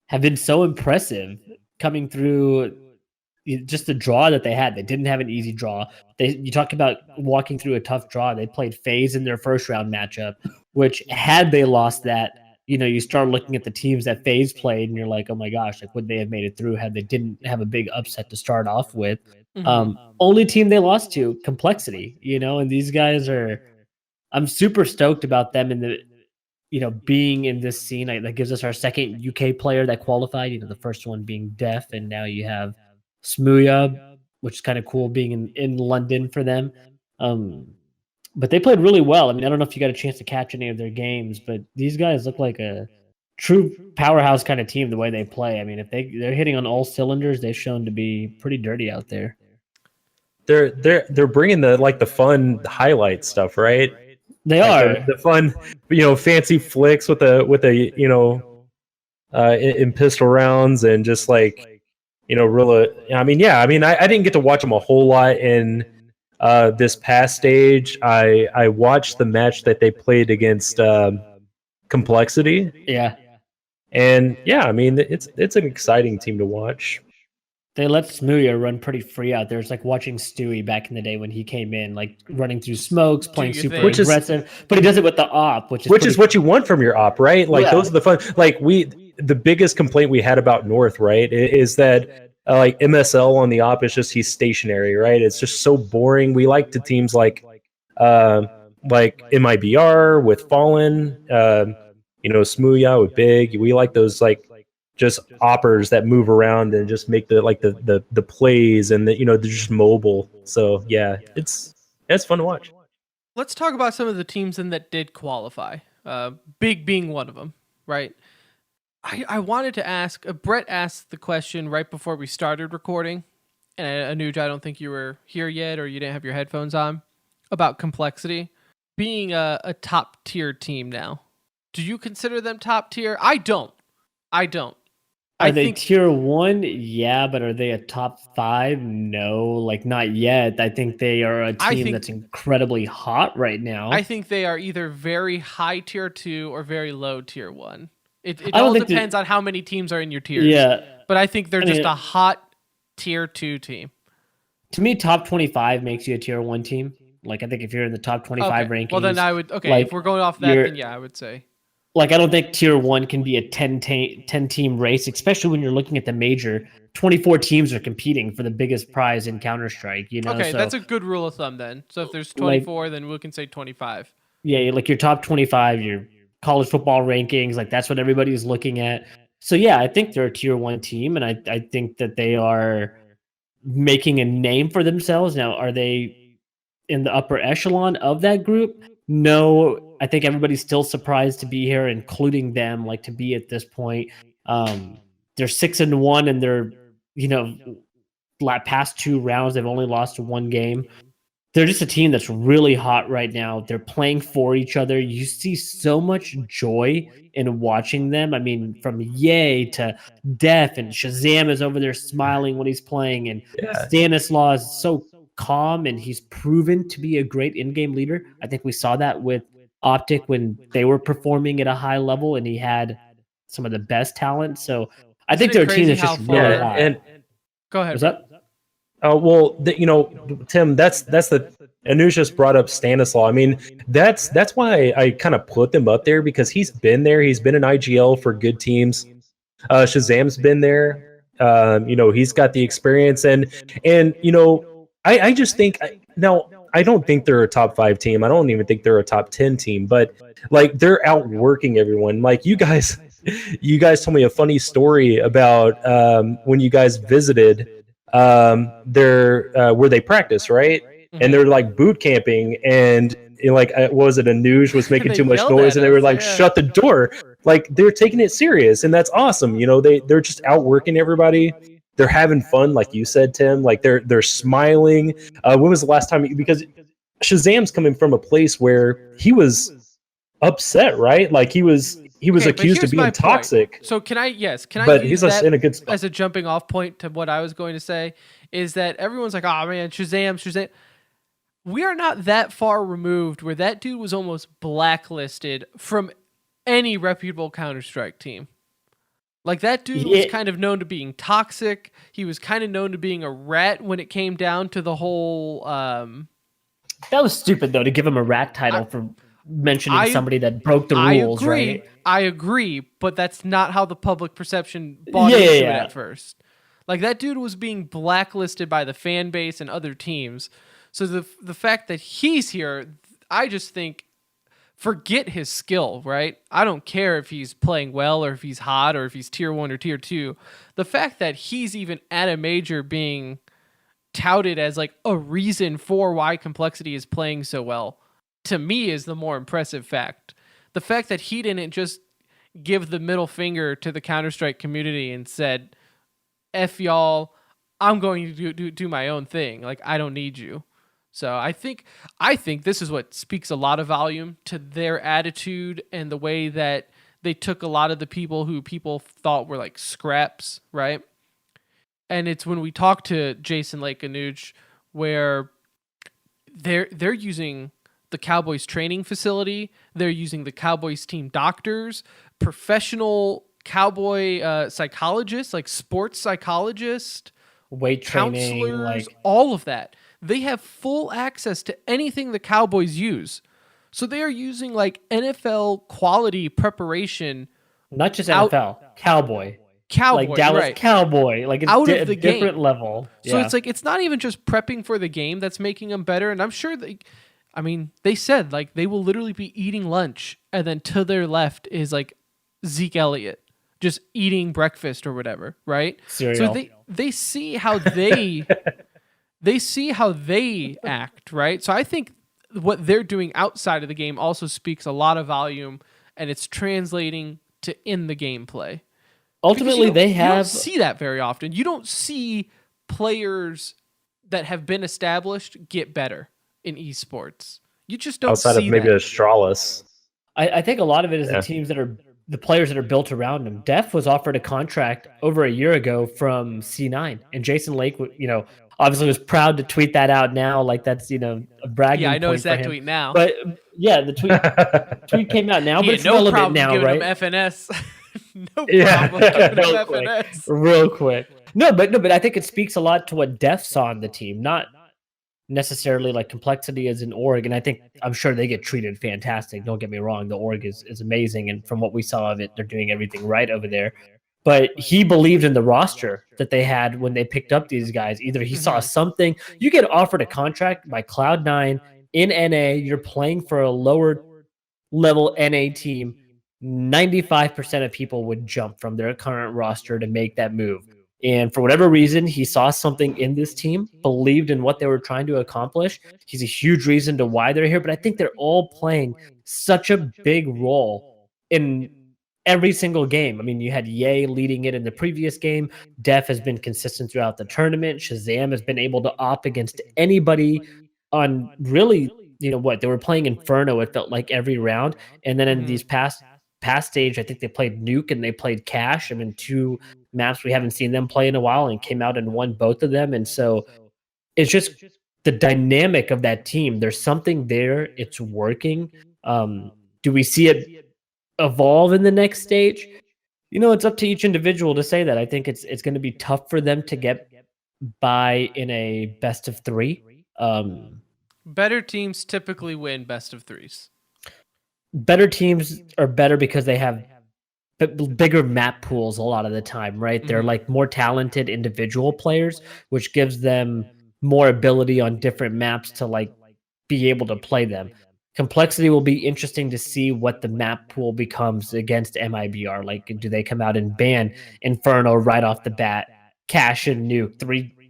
have been so impressive coming through just the draw that they had. They didn't have an easy draw. You talk about walking through a tough draw. They played FaZe in their first round matchup, which had they lost that, you start looking at the teams that FaZe played and you're like, oh my gosh, like would they have made it through had they didn't have a big upset to start off with? Mm-hmm. Only team they lost to, Complexity, and these guys I'm super stoked about them in the, being in this scene. That gives us our second UK player that qualified. The first one being Def, and now you have Smooya, which is kind of cool being in London for them. But they played really well. I mean, I don't know if you got a chance to catch any of their games, but these guys look like a true powerhouse kind of team the way they play. I mean, if they're hitting on all cylinders, they've shown to be pretty dirty out there. They're bringing the fun highlight stuff, right? They are the fun, fancy flicks with in pistol rounds and just really. I didn't get to watch them a whole lot in this past stage. I watched the match that they played against Complexity. Yeah, and it's an exciting team to watch. They let Smooya run pretty free out there. It's like watching Stewie back in the day when he came in, like running through smokes, playing super aggressive. But he does it with the op, which is what you want from your op, right? Like those are the fun. Like the biggest complaint we had about North, right, is that like MSL on the op is just he's stationary, right? It's just so boring. We like the teams like MIBR with Fallen, Smooya with Big. We like those like just oppers that move around and just make the plays, and they're just mobile. So yeah, it's fun to watch. Let's talk about some of the teams then that did qualify. Big being one of them, right? I wanted to ask. Brett asked the question right before we started recording, and Anuj, I don't think you were here yet, or you didn't have your headphones on, about Complexity being a top tier team now. Do you consider them top tier? I don't. Are they tier 1? Yeah, but are they a top 5? No, like not yet. I think they are a team that's incredibly hot right now. I think they are either very high tier 2 or very low tier 1. It all depends on how many teams are in your tiers. Yeah. But I think they're just a hot tier 2 team. To me, top 25 makes you a tier 1 team. Like, I think if you're in the top 25 rankings. Well, then I would, if we're going off that, then yeah, I would say. Like, I don't think tier 1 can be a 10-team race, especially when you're looking at the major. 24 teams are competing for the biggest prize in Counter-Strike, Okay, so, that's a good rule of thumb then. So if there's 24, then we can say 25. Yeah, like your top 25, your college football rankings, like that's what everybody's looking at. So yeah, I think they're a tier 1 team, and I think that they are making a name for themselves. Now, are they in the upper echelon of that group? No, I think everybody's still surprised to be here, including them, like to be at this point. They're 6-1, and they're, past 2 rounds, they've only lost 1 game. They're just a team that's really hot right now. They're playing for each other. You see so much joy in watching them. I mean, from Ye to Def, and Shazam is over there smiling when he's playing, and Stanislaw is so calm, and he's proven to be a great in-game leader. I think we saw that with Optic when they were performing at a high level, and he had some of the best talent. So I think they're a team that's just really hot. And go ahead. What's that? Tim, that's the Anuj just brought up Stanislaw. I mean, that's why I kind of put them up there, because he's been there. He's been in IGL for good teams. Shazam's been there. He's got the experience, and I just think I don't think they're a top 5 team. I don't even think they're a top 10 team, but like they're outworking everyone. Like you guys told me a funny story about when you guys visited where they practice, right? Mm-hmm. And they're like boot camping, and what was it? Anuj was making too much noise, and they were like, "Shut the door!" Like they're taking it serious, and that's awesome. They're just outworking everybody. They're having fun, like you said, Tim. Like they're smiling. When was the last time? Because Shazam's coming from a place where he was upset, right? Like he was accused of being toxic. Point. So can I but use he's that in a good spot. As a jumping off point to what I was going to say, is that everyone's like, oh man, Shazam. We are not that far removed where that dude was almost blacklisted from any reputable Counter-Strike team. Like that dude was kind of known to being toxic. He was kind of known to being a rat when it came down to the whole That was stupid though, to give him a rat title for mentioning somebody that broke the rules, right? I agree, but that's not how the public perception bought into it at first. Like that dude was being blacklisted by the fan base and other teams. So the fact that he's here, I just think, forget his skill, right? I don't care if he's playing well or if he's hot or if he's tier 1 or tier 2. The fact that he's even at a major being touted as like a reason for why Complexity is playing so well, to me, is the more impressive fact. The fact that he didn't just give the middle finger to the Counter-Strike community and said, F y'all, I'm going to do my own thing. Like, I don't need you. So I think this is what speaks a lot of volume to their attitude and the way that they took a lot of the people who people thought were like scraps, right? And it's when we talk to Jason Lake Anuj where they're using the Cowboys training facility, they're using the Cowboys team doctors, professional Cowboy psychologists, like sports psychologists, weight training, counselors, all of that. They have full access to anything the Cowboys use. So they are using like NFL quality preparation. Not just NFL. Cowboy. Cowboy, Like Dallas right. Cowboy. Like it's Out of a the different game. level. So it's like it's not even just prepping for the game that's making them better. And I'm sure they said like they will literally be eating lunch, and then to their left is like Zeke Elliott just eating breakfast or whatever, right? Cereal. So they see how they act, right? So I think what they're doing outside of the game also speaks a lot of volume, and it's translating to in the gameplay. Ultimately, you they have don't see that very often. You don't see players that have been established get better in esports. You just don't outside see of maybe that. Astralis. I think a lot of it is the players that are built around him. Def was offered a contract over a year ago from C9, and Jason Lake, obviously was proud to tweet that out now, like that's a bragging. Yeah, I know point it's that for him. tweet now. But yeah, the tweet came out now, but it's no relevant problem now, giving right? him FNS. No Yeah. problem giving him Real quick. FNS. Real quick. No, but I think it speaks a lot to what Def saw on the team, not necessarily like complexity as an org. And I'm sure they get treated fantastic. Don't get me wrong. The org is amazing. And from what we saw of it, they're doing everything right over there. But he believed in the roster that they had when they picked up these guys. Either he saw something, you get offered a contract by Cloud9 in NA, you're playing for a lower level NA team. 95% of people would jump from their current roster to make that move. And for whatever reason, he saw something in this team, believed in what they were trying to accomplish. He's a huge reason to why they're here, but I think they're all playing such a big role in every single game. I mean, you had Ye leading it in the previous game. Def has been consistent throughout the tournament. Shazam has been able to op against anybody on really, they were playing Inferno, it felt like every round. And then in these past stage, I think they played Nuke and they played Cash. I mean, two maps we haven't seen them play in a while, and came out and won both of them. And so it's just the dynamic of that team. There's something there. It's working. Do we see it evolve in the next stage? It's up to each individual to say that. I think it's going to be tough for them to get by in a best of three. Better teams typically win best of threes. Better teams are better because they have bigger map pools a lot of the time, right? They're like more talented individual players, which gives them more ability on different maps to like be able to play them. Complexity will be interesting to see what the map pool becomes against MIBR. Like, do they come out and ban Inferno right off the bat? Cash and Nuke,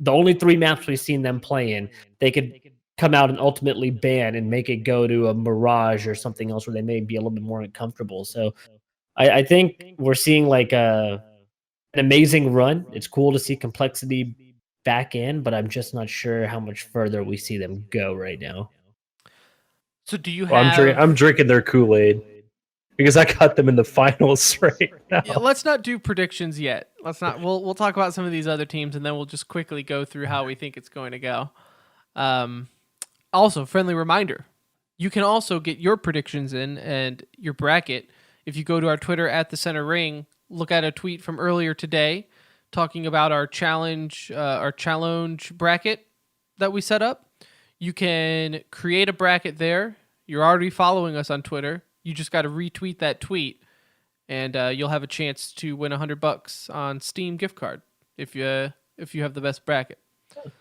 the only three maps we've seen them play in. They could come out and ultimately ban and make it go to a Mirage or something else where they may be a little bit more uncomfortable. So I think we're seeing like an amazing run. It's cool to see Complexity back in, but I'm just not sure how much further we see them go right now. So do you have... I'm drinking their Kool-Aid because I got them in the finals right now. Yeah, let's not do predictions yet. Let's not. We'll talk about some of these other teams, and then we'll just quickly go through how we think it's going to go. Also, friendly reminder, you can also get your predictions in and your bracket if you go to our Twitter at the Center Ring. Look at a tweet from earlier today talking about our challenge bracket that we set up. You can create a bracket there. You're already following us on Twitter. You just got to retweet that tweet, and you'll have a chance to win $100 on Steam gift card if you have the best bracket.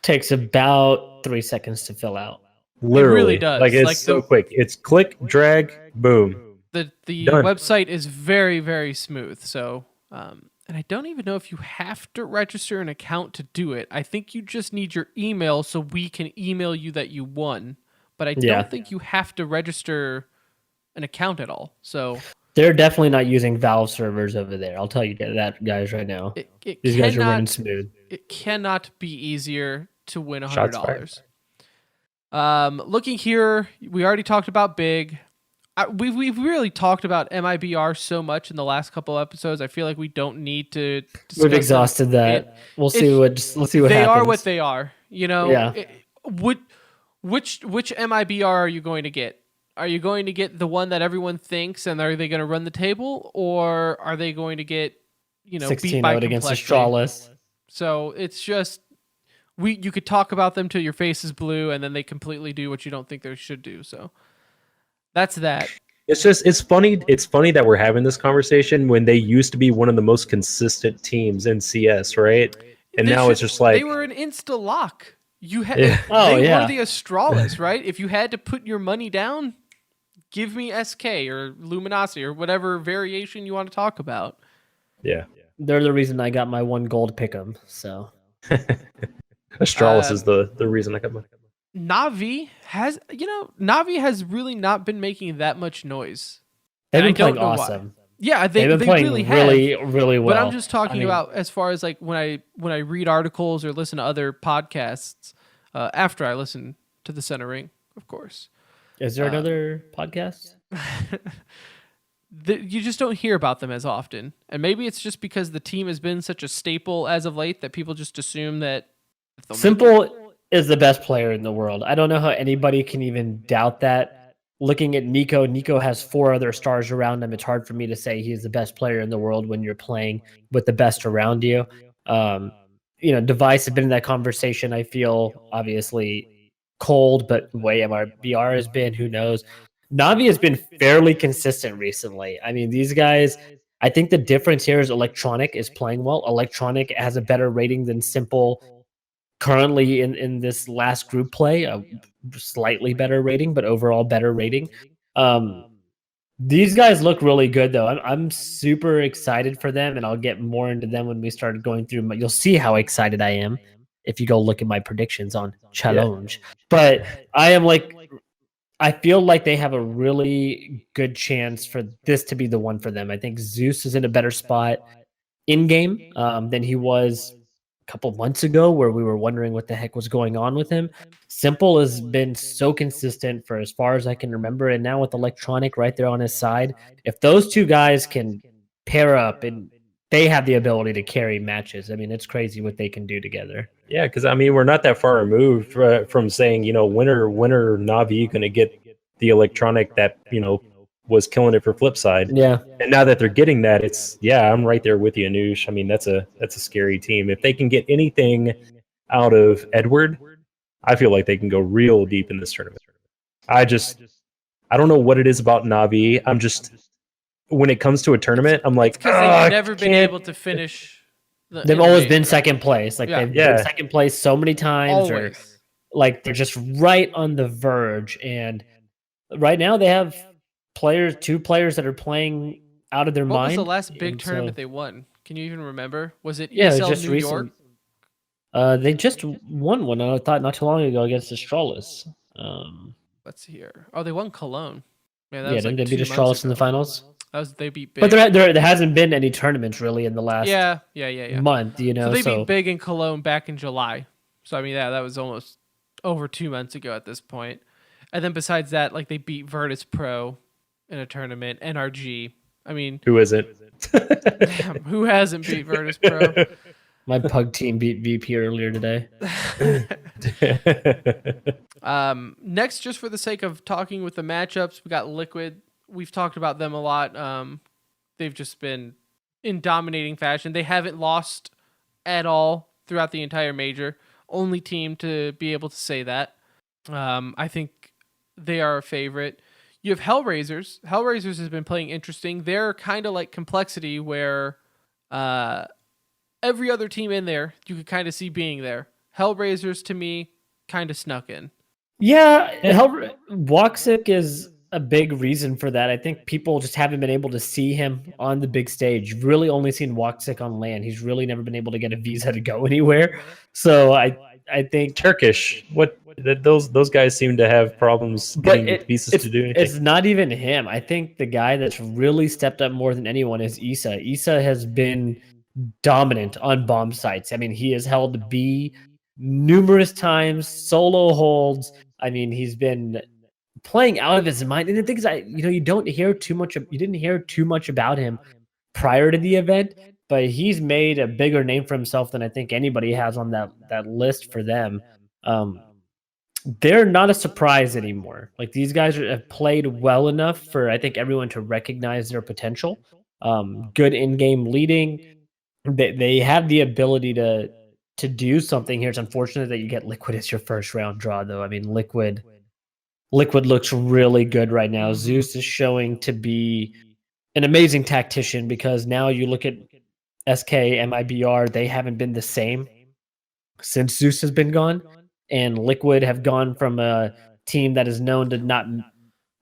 Takes about 3 seconds to fill out. Literally, it really does. Like it's so quick. It's click, drag, boom. The Done. website is very, very smooth. So, and I don't even know if you have to register an account to do it. I think you just need your email so we can email you that you won. But I don't think you have to register an account at all. So they're definitely not using Valve servers over there. I'll tell you that, guys, right now. These guys are running smooth. It cannot be easier to win $100. Looking here, we already talked about Big. We've really talked about MIBR so much in the last couple episodes. I feel like we don't need to discuss We've exhausted that. We'll see what happens. They are what they are. Yeah. Which MIBR are you going to get? Are you going to get the one that everyone thinks, and are they going to run the table, or are they going to get 16-0 against Astralis? So it's just you could talk about them till your face is blue, and then they completely do what you don't think they should do. So that's that. it's funny. It's funny that we're having this conversation when they used to be one of the most consistent teams in CS, right? And now it's just like they were an insta lock. You had Yeah. they were the Astralis, right? If you had to put your money down, give me SK or Luminosity or whatever variation you want to talk about. Yeah. They're the reason I got my 1 gold pick'em. So Astralis is the reason I got my. Na'Vi has really not been making that much noise. They've been playing awesome. Why. Yeah, they've been playing really well. But I'm just talking about as far as like when I read articles or listen to other podcasts after I listen to the Center Ring, of course. Is there another podcast? You just don't hear about them as often. And maybe it's just because the team has been such a staple as of late that people just assume that Simple is the best player in the world. I don't know how anybody can even doubt that. Looking at Nico has 4 other stars around him. It's hard for me to say he's the best player in the world when you're playing with the best around you. Device has been in that conversation. I feel obviously cold, but the way MRBR has been, who knows? Na'Vi has been fairly consistent recently. I mean, these guys, I think the difference here is Electronic is playing well. Electronic has a better rating than Simple currently in this last group play, a slightly better rating, but overall better rating. These guys look really good, though. I'm super excited for them, and I'll get more into them when we start going through. You'll see how excited I am if you go look at my predictions on Challenge. Yeah. But I feel like they have a really good chance for this to be the one for them. I think Zeus is in a better spot in game than he was couple months ago, where we were wondering what the heck was going on with him. Simple has been so consistent for as far as I can remember, and now with Electronic right there on his side, if those two guys can pair up, and they have the ability to carry matches. I mean, it's crazy what they can do together. Yeah, because I mean, we're not that far removed from saying, when are Na'Vi going to get the Electronic that was killing it for Flipside. Yeah. And now that they're getting that, I'm right there with you, Anush. I mean, that's a scary team. If they can get anything out of Edward, I feel like they can go real deep in this tournament. I don't know what it is about Na'Vi. I'm just, when it comes to a tournament, I'm like, because they've never been able to finish. They've always been second place. Like they've been second place so many times, or like they're just right on the verge. And right now they have two players that are playing out of their mind. What was the last big tournament they won? Can you even remember? Was it ESL just New York? They just won one, I thought, not too long ago against Astralis. Let's see here. Oh, they won Cologne. Man, that was didn't they beat Astralis in the finals? They beat big. But there hasn't been any tournaments really in the last month, So they beat big in Cologne back in July. So I mean, that was almost over 2 months ago at this point. And then besides that, like they beat Virtus Pro in a tournament, NRG. I mean, who isn't? Damn, who hasn't beat Virtus Pro? My pug team beat VP earlier today. Next, just for the sake of talking with the matchups, we got Liquid. We've talked about them a lot. They've just been in dominating fashion. They haven't lost at all throughout the entire major. Only team to be able to say that. I think they are a favorite. You have Hellraisers. Hellraisers has been playing interesting. They're kind of like Complexity, where every other team in there you could kind of see being there. Hellraisers, to me, kind of snuck in. Yeah, Woxic is a big reason for that. I think people just haven't been able to see him on the big stage. You've really only seen Woxic on LAN. He's really never been able to get a visa to go anywhere. So I think Turkish. Those guys seem to have problems getting visas to do anything. It's not even him. I think the guy that's really stepped up more than anyone is Issa. Issa has been dominant on bomb sites. I mean, he has held B numerous times, solo holds. I mean, he's been playing out of his mind. And the thing is, you didn't hear too much about him prior to the event, but he's made a bigger name for himself than I think anybody has on that list for them. They're not a surprise anymore. Like, these guys have played well enough for, I think, everyone to recognize their potential. Good in-game leading. They have the ability to do something here. It's unfortunate that you get Liquid as your first round draw, though. I mean, Liquid Liquid looks really good right now. Mhm. Zeus is showing to be an amazing tactician because now you look at SK, MIBR, they haven't been the same since Zeus has been gone. And Liquid have gone from a team that is known to not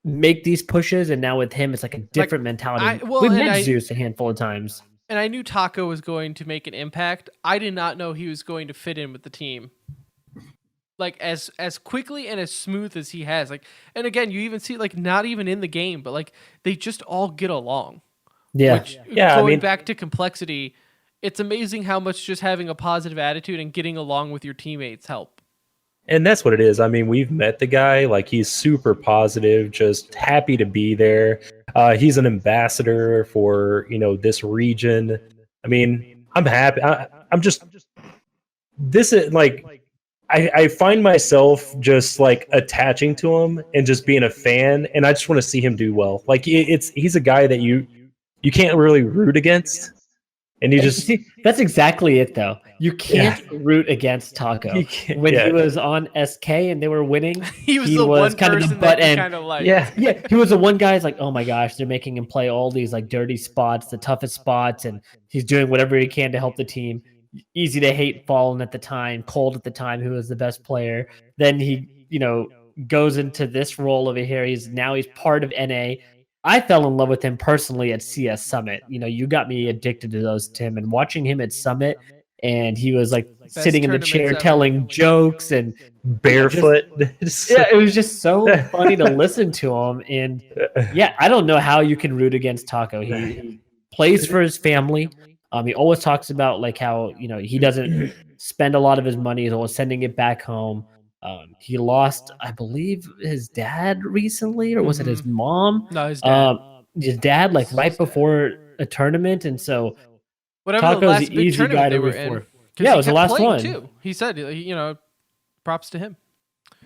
make these pushes, and now with him, it's like a different mentality. We've met Zeus a handful of times. And I knew Taco was going to make an impact. I did not know he was going to fit in with the team. Like as quickly and as smooth as he has. Like, and again, you even see like not even in the game, but like they just all get along. Yeah. Going back to complexity, it's amazing how much just having a positive attitude and getting along with your teammates help. And that's what it is. I mean, we've met the guy. Like, he's super positive, just happy to be there. He's an ambassador for, this region. I mean, I'm happy. I'm just, this is like, I find myself just like attaching to him and just being a fan, and I just want to see him do well. Like, he's a guy that you can't really root against. And you just see, that's exactly it, though. You can't root against Taco. When he was on SK and they were winning, he was kind of the butt end. Kind of like, yeah, he was the one guy's like, oh my gosh, they're making him play all these like dirty spots, the toughest spots, and he's doing whatever he can to help the team. Easy to hate Fallen at the time, Cold at the time, who was the best player. Then he, goes into this role over here. He's part of NA. I fell in love with him personally at CS Summit. You got me addicted to those, Tim, and watching him at Summit, and he was like sitting in the chair telling jokes and barefoot. It was just so funny to listen to him. And I don't know how you can root against Taco. He plays for his family. He always talks about like how, he doesn't spend a lot of his money. He's always sending it back home. He lost, I believe, his dad recently, or was it his mom? No, his dad. His dad, like right before a tournament, and so whatever Taco's the last the big easy tournament guy they to were root in. for. Yeah, it was the last one too. He said, props to him.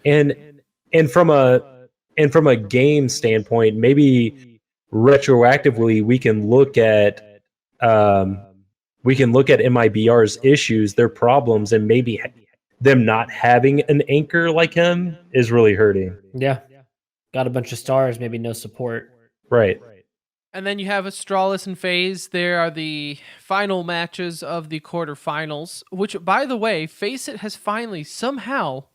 And from a game standpoint, maybe retroactively we can look at MIBR's issues, their problems, and maybe them not having an anchor like him is really hurting. Yeah. Got a bunch of stars, maybe no support. Right. And then you have Astralis and FaZe. There are the final matches of the quarterfinals, which, by the way, FACEIT has finally somehow,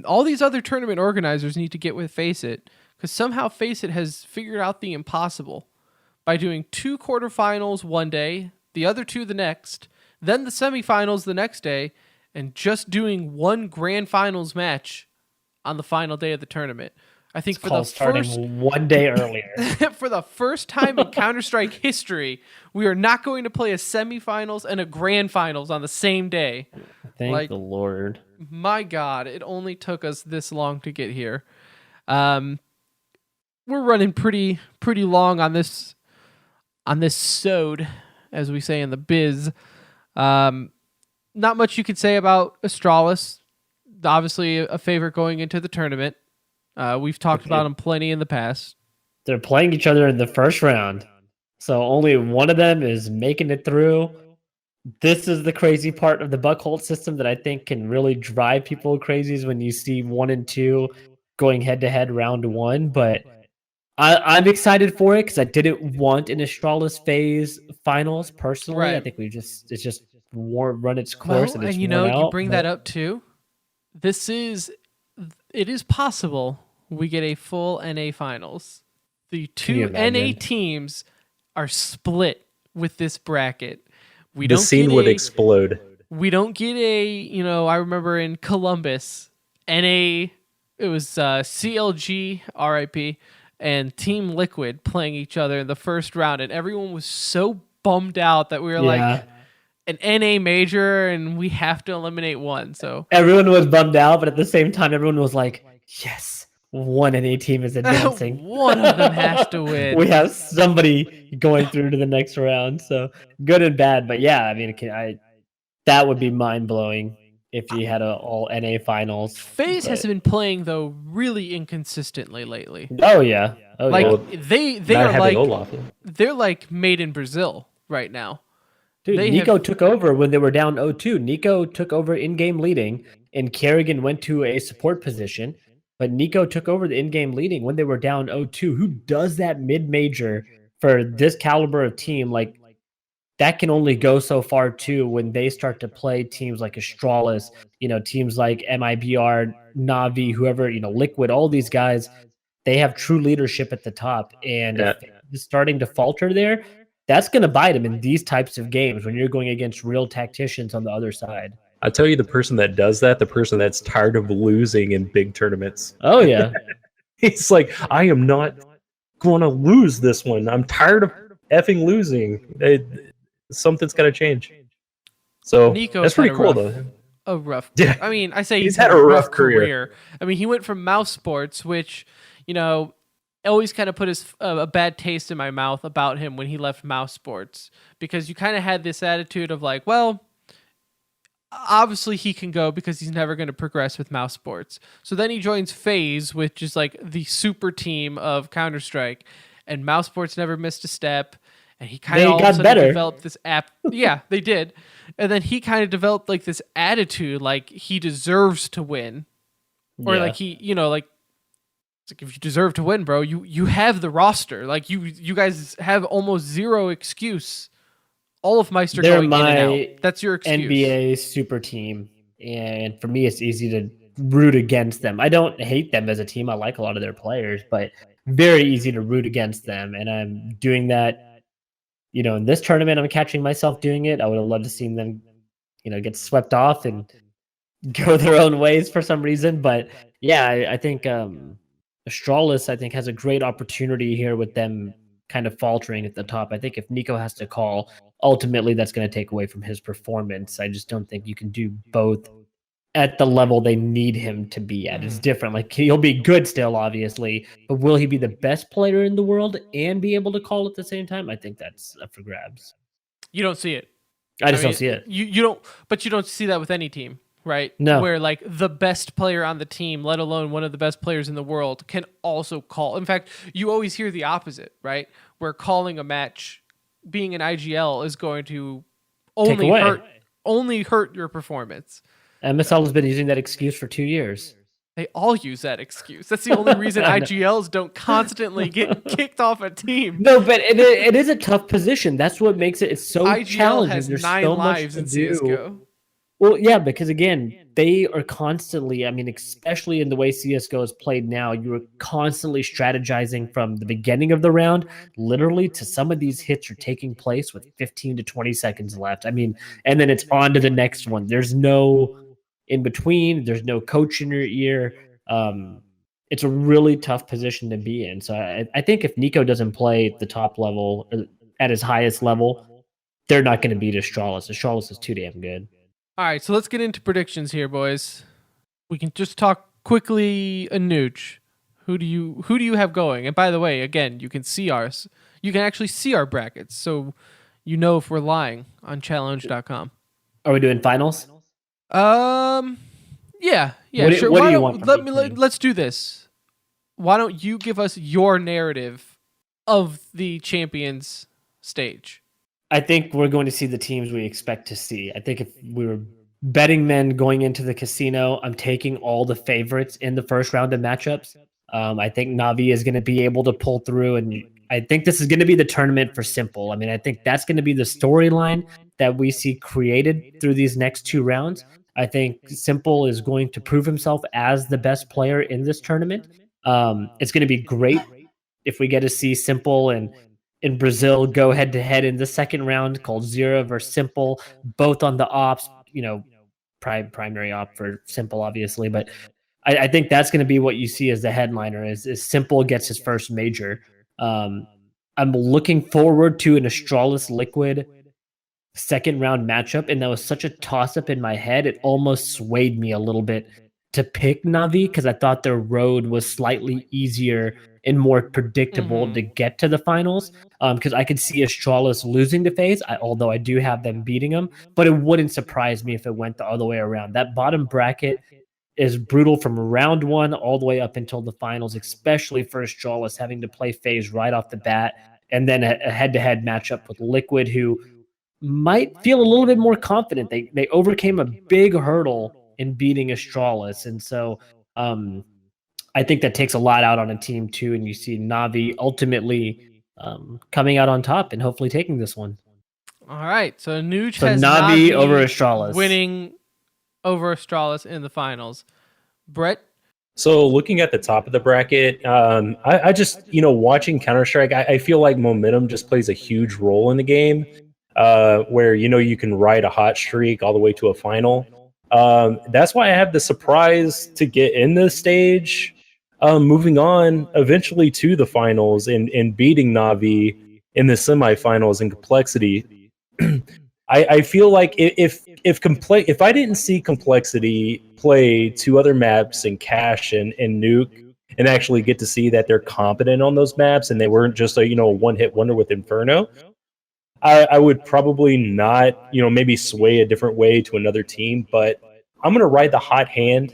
all these other tournament organizers need to get with FACEIT, because somehow FACEIT has figured out the impossible by doing 2 quarterfinals one day, the other 2 the next, then the semifinals the next day, and just doing 1 grand finals match on the final day of the tournament. I think for the starting one day earlier. For the first time in Counter-Strike history, we are not going to play a semifinals and a grand finals on the same day. Thank the Lord. My God, it only took us this long to get here. We're running pretty long on this sode, as we say in the biz. Not much you could say about Astralis. Obviously, a favorite going into the tournament. We've talked about them plenty in the past. They're playing each other in the first round, so only one of them is making it through. This is the crazy part of the Buckhold system that I think can really drive people crazy, is when you see 1 and 2 going head-to-head round 1. But I'm excited for it because I didn't want an Astralis FaZe finals personally. Right. I think it's just run its course, and it's you bring that up too. It is possible we get a full NA finals. The 2 NA teams are split with this bracket. The scene would explode. We don't get I remember in Columbus, NA, it was CLG, RIP, and Team Liquid playing each other in the first round, and everyone was so bummed out that we were like, an NA major and we have to eliminate one. So everyone was bummed out, but at the same time, everyone was like, yes, one NA team is advancing. One of them has to win. We have somebody going through to the next round. So good and bad. But yeah, I mean, that would be mind blowing if you had all NA finals. FaZe has been playing though really inconsistently lately. Oh yeah. They're like made in Brazil right now. Dude, Nico took over when they were down 0-2. Nico took over in-game leading, and Kerrigan went to a support position. but Nico took over the in-game leading when they were down 0-2. Who does that mid-major for this caliber of team? Like, that can only go so far too when they start to play teams like Astralis, teams like MIBR, Navi, whoever, Liquid, all these guys, they have true leadership at the top. And if it's starting to falter there, that's going to bite them in these types of games when you're going against real tacticians on the other side. I'll tell you, the person that does that, the person that's tired of losing in big tournaments. Oh, yeah. He's like, I am not going to lose this one. I'm tired of effing losing. Something's got to change. So Nico's that's pretty cool, though. A rough. Yeah. I mean, I say he's had a rough career. I mean, he went from Mouse Sports, which, always kind of put a bad taste in my mouth about him when he left Mouse Sports, because you kind of had this attitude of like, well, obviously he can go because he's never going to progress with Mouse Sports. So then he joins FaZe, which is like the super team of Counter-Strike, and Mouse Sports never missed a step. And he kind of all of a sudden developed this app. Yeah, they did. And then he kind of developed like this attitude, like he deserves to win. Or like he, it's like, if you deserve to win, bro, you have the roster. Like you guys have almost zero excuse. All of Meister going in and out. That's your excuse. NBA super team. And for me, it's easy to root against them. I don't hate them as a team. I like a lot of their players, but very easy to root against them. And I'm doing that. In this tournament, I'm catching myself doing it. I would have loved to see them, get swept off and go their own ways for some reason. But yeah, I think Astralis, has a great opportunity here with them kind of faltering at the top. I think if Nico has to call, ultimately that's going to take away from his performance. I just don't think you can do both at the level they need him to be at. It's different. Like, he'll be good still, obviously, but will he be the best player in the world and be able to call at the same time? I think that's up for grabs. You don't see it. I mean, don't see it. You don't, but you don't see that with any team, right? No. Where like the best player on the team, let alone one of the best players in the world, can also call. In fact, you always hear the opposite, right? Where calling a match, being an IGL, is going to only hurt your performance. MSL has been using that excuse for 2 years. They all use that excuse. That's the only reason IGLs don't constantly get kicked off a team. No, but it is a tough position. That's what makes it. It's so IGL challenging. has There's 9 so lives much in to do. CSGO. Well, yeah, because again, they are constantly, especially in the way CSGO is played now, you are constantly strategizing from the beginning of the round, literally, to some of these hits are taking place with 15 to 20 seconds left. And then it's on to the next one. There's no in between. There's no coach in your ear. It's a really tough position to be in. So I think if Nico doesn't play at the top level, at his highest level, they're not going to beat Astralis. Astralis is too damn good. All right, so let's get into predictions here, boys. We can just talk quickly. Anuj, who do you have going? And by the way, again, you can see ours. You can actually see our brackets, so you know if we're lying on challenge.com. Are we doing finals? Yeah, sure. What do you want? Let's do this. Why don't you give us your narrative of the champions stage? I think we're going to see the teams we expect to see. I think if we were betting men going into the casino, I'm taking all the favorites in the first round of matchups. I think Navi is going to be able to pull through, and I think this is going to be the tournament for Simple. I think that's going to be the storyline that we see created through these next 2 rounds. I think Simple is going to prove himself as the best player in this tournament. It's going to be great if we get to see Simple and in Brazil go head-to-head in the second round, called Zero versus Simple, both on the ops, primary op for Simple, obviously. But I think that's going to be what you see as the headliner, is Simple gets his first major. I'm looking forward to an Astralis Liquid second round matchup, and that was such a toss-up in my head, it almost swayed me a little bit to pick Navi, because I thought their road was slightly easier and more predictable to get to the finals, because I could see Astralis losing to FaZe, although I do have them beating them, but it wouldn't surprise me if it went the other way around. That bottom bracket is brutal from round 1 all the way up until the finals, especially for Astralis having to play FaZe right off the bat, and then a head-to-head matchup with Liquid, who might feel a little bit more confident. They overcame a big hurdle in beating Astralis, and so I think that takes a lot out on a team too, and you see Navi ultimately coming out on top and hopefully taking this one. All right, so Nuge So has Navi over Astralis, winning over Astralis in the finals. Brett? So looking at the top of the bracket, I just, watching Counter-Strike, I feel like momentum just plays a huge role in the game, where, you can ride a hot streak all the way to a final. That's why I have the surprise to get in this stage, moving on eventually to the finals and beating Navi in the semifinals in complexity. I feel like if I didn't see Complexity play 2 other maps in Cash and Nuke and actually get to see that they're competent on those maps and they weren't just a one-hit wonder with Inferno, I would probably not maybe sway a different way to another team. But I'm gonna ride the hot hand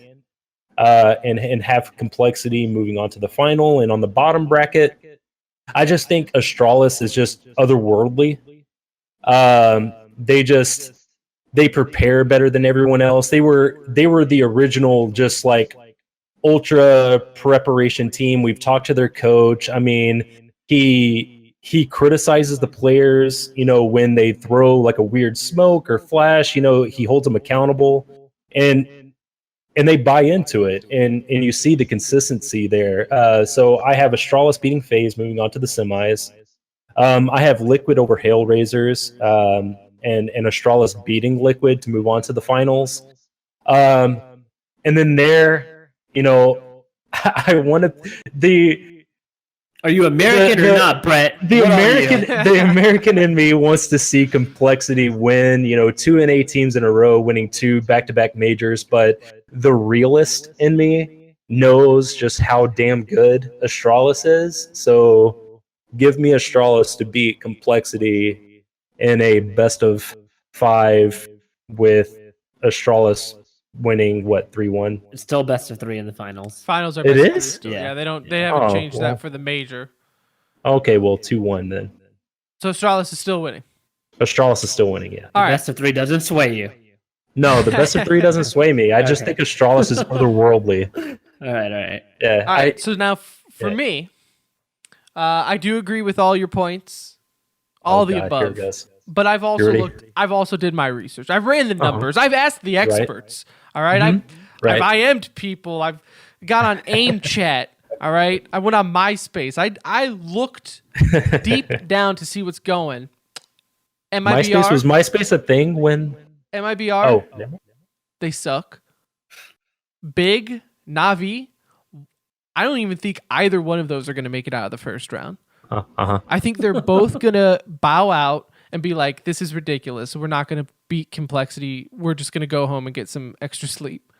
and have Complexity moving on to the final. And on the bottom bracket, I just think Astralis is just otherworldly. They prepare better than everyone else. They were the original, just like ultra preparation team. We've talked to their coach. I mean, he criticizes the players, when they throw like a weird smoke or flash, he holds them accountable, and they buy into it, and you see the consistency there. So I have Astralis beating FaZe, moving on to the semis. I have Liquid over Hailrazors, and Astralis beating Liquid to move on to the finals. And then there, I wanted the. Are you American or not, Brett? The American in me wants to see Complexity win, 2 NA teams in a row, winning 2 back-to-back majors. But the realist in me knows just how damn good Astralis is. So give me Astralis to beat Complexity in a best of 5 with Astralis winning 3-1. It's still best of 3 in the finals. Finals are It best of is? 3 still. Yeah. Yeah, they haven't changed that for the major. Okay, well 2-1 then. So Astralis is still winning. Astralis is still winning, yeah. All right. Best of 3 doesn't sway you. No, the best of 3 doesn't sway me. I just think Astralis is otherworldly. All right. Yeah. All right. So now for me, I do agree with all your points, all the above. But I've also did my research. I've ran the numbers. I've asked the experts. All right. I've IM'd people. I've got on AIM chat. All right. I went on MySpace. I looked deep down to see what's going. MySpace, was MySpace a thing when MIBR? Oh, they suck. Big, Navi. I don't even think either one of those are going to make it out of the first round. I think they're both going to bow out and be like, this is ridiculous. We're not going to beat Complexity. We're just going to go home and get some extra sleep.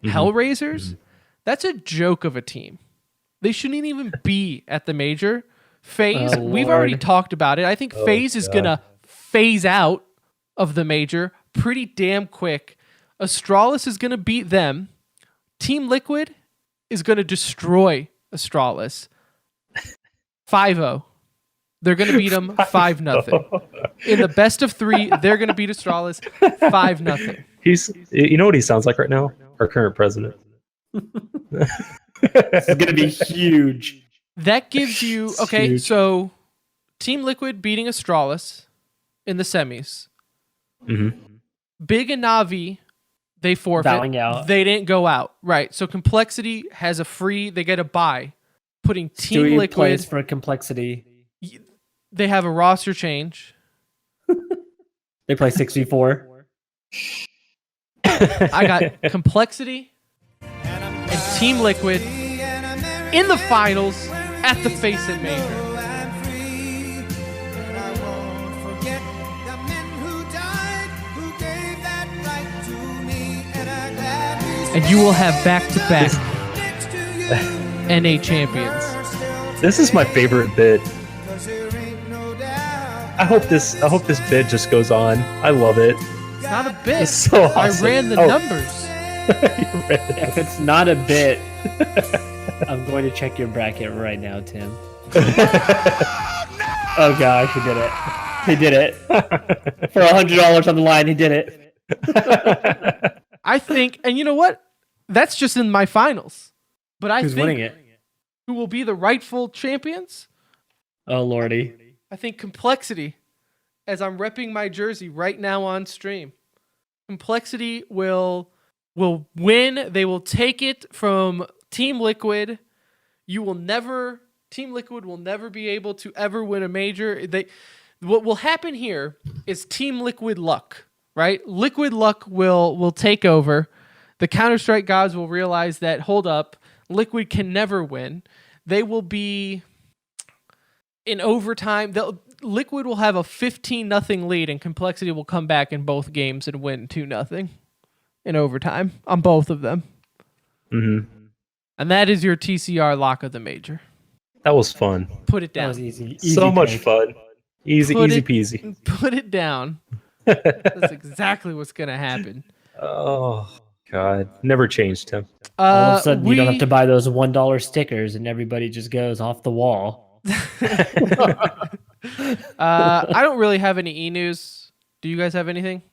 Hellraisers, that's a joke of a team. They shouldn't even be at the major. FaZe, we've already talked about it. I think FaZe is going to phase out of the major pretty damn quick. Astralis is going to beat them. Team Liquid is going to destroy Astralis. 5-0. They're going to beat them 5-0. In the best of 3, they're going to beat Astralis 5-0. You know what he sounds like right now? Our current president. It's going to be huge. That gives you... Okay, so Team Liquid beating Astralis in the semis. Big and Navi, they forfeit. Bowing out. They didn't go out. Right, so Complexity has a free... They get a bye. Putting Team Stewie Liquid... plays for Complexity. They have a roster change. They play 6v4. I got Complexity and Team Liquid in the finals at the FACEIT Major. And you will have back-to-back NA champions. This is my favorite bit. I hope this bit just goes on. I love it. It's not a bit. It's so awesome. I ran the numbers. If it's not a bit, I'm going to check your bracket right now, Tim. Oh gosh, he did it. He did it. For $100 on the line, he did it. I think, and you know what? That's just in my finals. But I Who's think winning it? who will be the rightful champions? Oh lordy. I think Complexity, as I'm repping my jersey right now on stream. Complexity will win. They will take it from Team Liquid. Team Liquid will never be able to ever win a major. What will happen here is Team Liquid luck, right? Liquid luck will take over. The Counter-Strike gods will realize that, hold up, Liquid can never win. They will be in overtime. Liquid will have a 15-0 lead, and Complexity will come back in both games and win 2-0 in overtime on both of them. Mm-hmm. And that is your TCR lock of the major. That was fun. Put it down. That was easy. So much pick. fun. Easy peasy. Put it down. That's exactly what's going to happen. Oh, God. Never changed him. All of a sudden, you don't have to buy those $1 stickers, and everybody just goes off the wall. I don't really have any e-news. Do you guys have anything?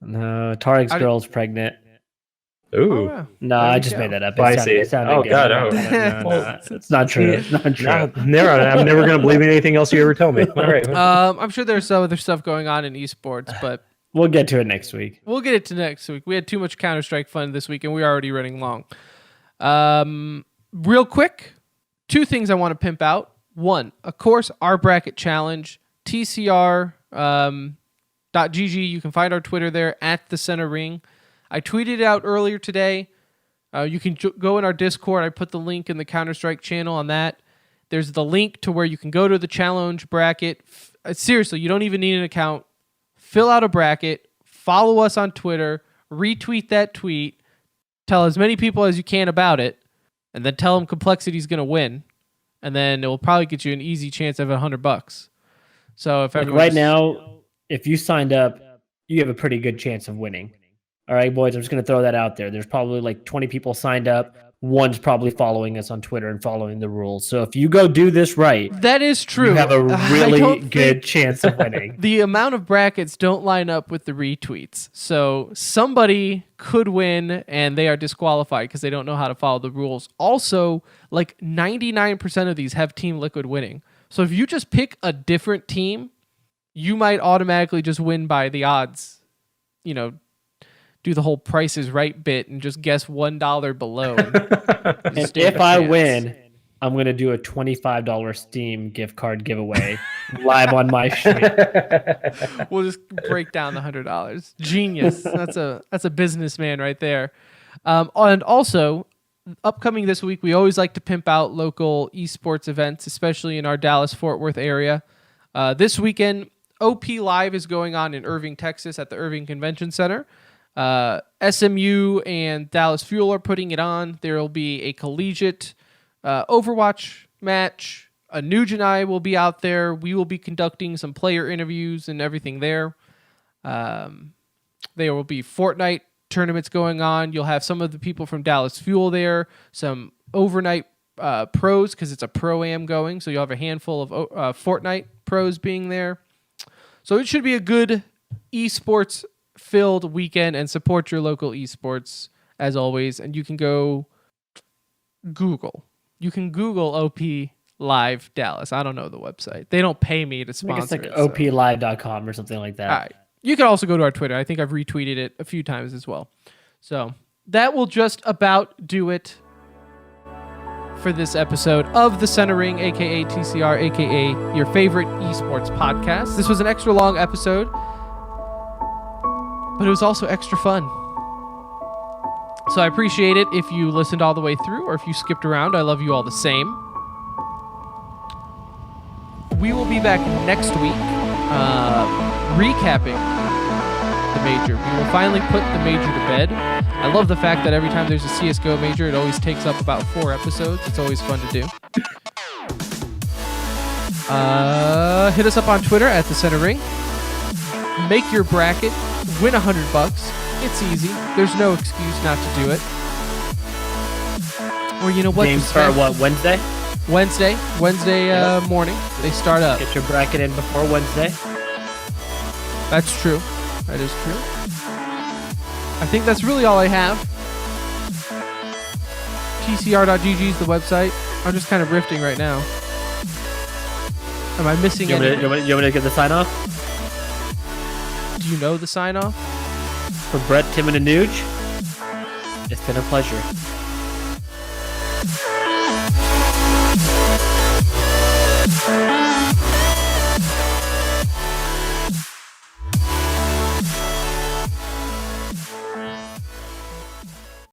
No, Tarek's girl's pregnant. Ooh. Oh, yeah. No, There I you just go. made that up. FACEIT. Oh, good. God, oh. No, it's not true. It's not true. I'm never going to believe anything else you ever tell me. All right. I'm sure there's some other stuff going on in esports, but We'll get to it next week. we'll get it to next week. We had too much Counter-Strike fun this week, and we're already running long. Real quick, 2 things I want to pimp out. 1, of course, our bracket challenge, TCR.GG. You can find our Twitter there, at the center ring. I tweeted it out earlier today. You can go in our Discord. I put the link in the Counter-Strike channel on that. There's the link to where you can go to the challenge bracket. Seriously, you don't even need an account. Fill out a bracket. Follow us on Twitter. Retweet that tweet. Tell as many people as you can about it. And then tell them Complexity's going to win. And then it will probably get you an easy chance of $100. So if right now, if you signed up, you have a pretty good chance of winning. All right, boys, I'm just going to throw that out there. There's probably like 20 people signed up. One's probably following us on Twitter and following the rules. So if you go do this right, that is true. You have a really good chance of winning. The amount of brackets don't line up with the retweets. So somebody could win and they are disqualified because they don't know how to follow the rules. Also, like 99% of these have Team Liquid winning. So if you just pick a different team, you might automatically just win by the odds. You know, do the whole Price is Right bit and just guess $1 below. And if I win, I'm going to do a $25 Steam gift card giveaway live on my stream. We'll just break down the $100. Genius. That's a businessman right there. And also, upcoming this week, we always like to pimp out local esports events, especially in our Dallas-Fort Worth area. This weekend, OP Live is going on in Irving, Texas at the Irving Convention Center. SMU and Dallas Fuel are putting it on. There will be a collegiate Overwatch match. Anuj and I will be out there. We will be conducting some player interviews and everything there. There will be Fortnite tournaments going on. You'll have some of the people from Dallas Fuel there, some overnight pros because it's a pro-am going. So you'll have a handful of Fortnite pros being there. So it should be a good esports filled weekend, and support your local esports as always. And you can go Google. You can Google OP Live Dallas. I don't know the website. They don't pay me to sponsor it. It's like oplive.com or something like that. All right. You can also go to our Twitter. I think I've retweeted it a few times as well. So that will just about do it for this episode of The Center Ring, aka TCR, aka your favorite esports podcast. This was an extra long episode, but it was also extra fun. So I appreciate it if you listened all the way through or if you skipped around. I love you all the same. We will be back next week recapping the major. We will finally put the major to bed. I love the fact that every time there's a CSGO major, it always takes up about 4 episodes. It's always fun to do. Hit us up on Twitter at The Center Ring. Make your bracket. Win $100. It's easy. There's no excuse not to do it. Or you know what? Games start what, Wednesday? Wednesday morning. They start up. Get your bracket in before Wednesday. That's true. That is true. I think that's really all I have. TCR.gg is the website. I'm just kind of riffing right now. Am I missing anything? You want me to get the sign off? Do you know the sign off? For Brett, Tim, and Anuj, it's been a pleasure.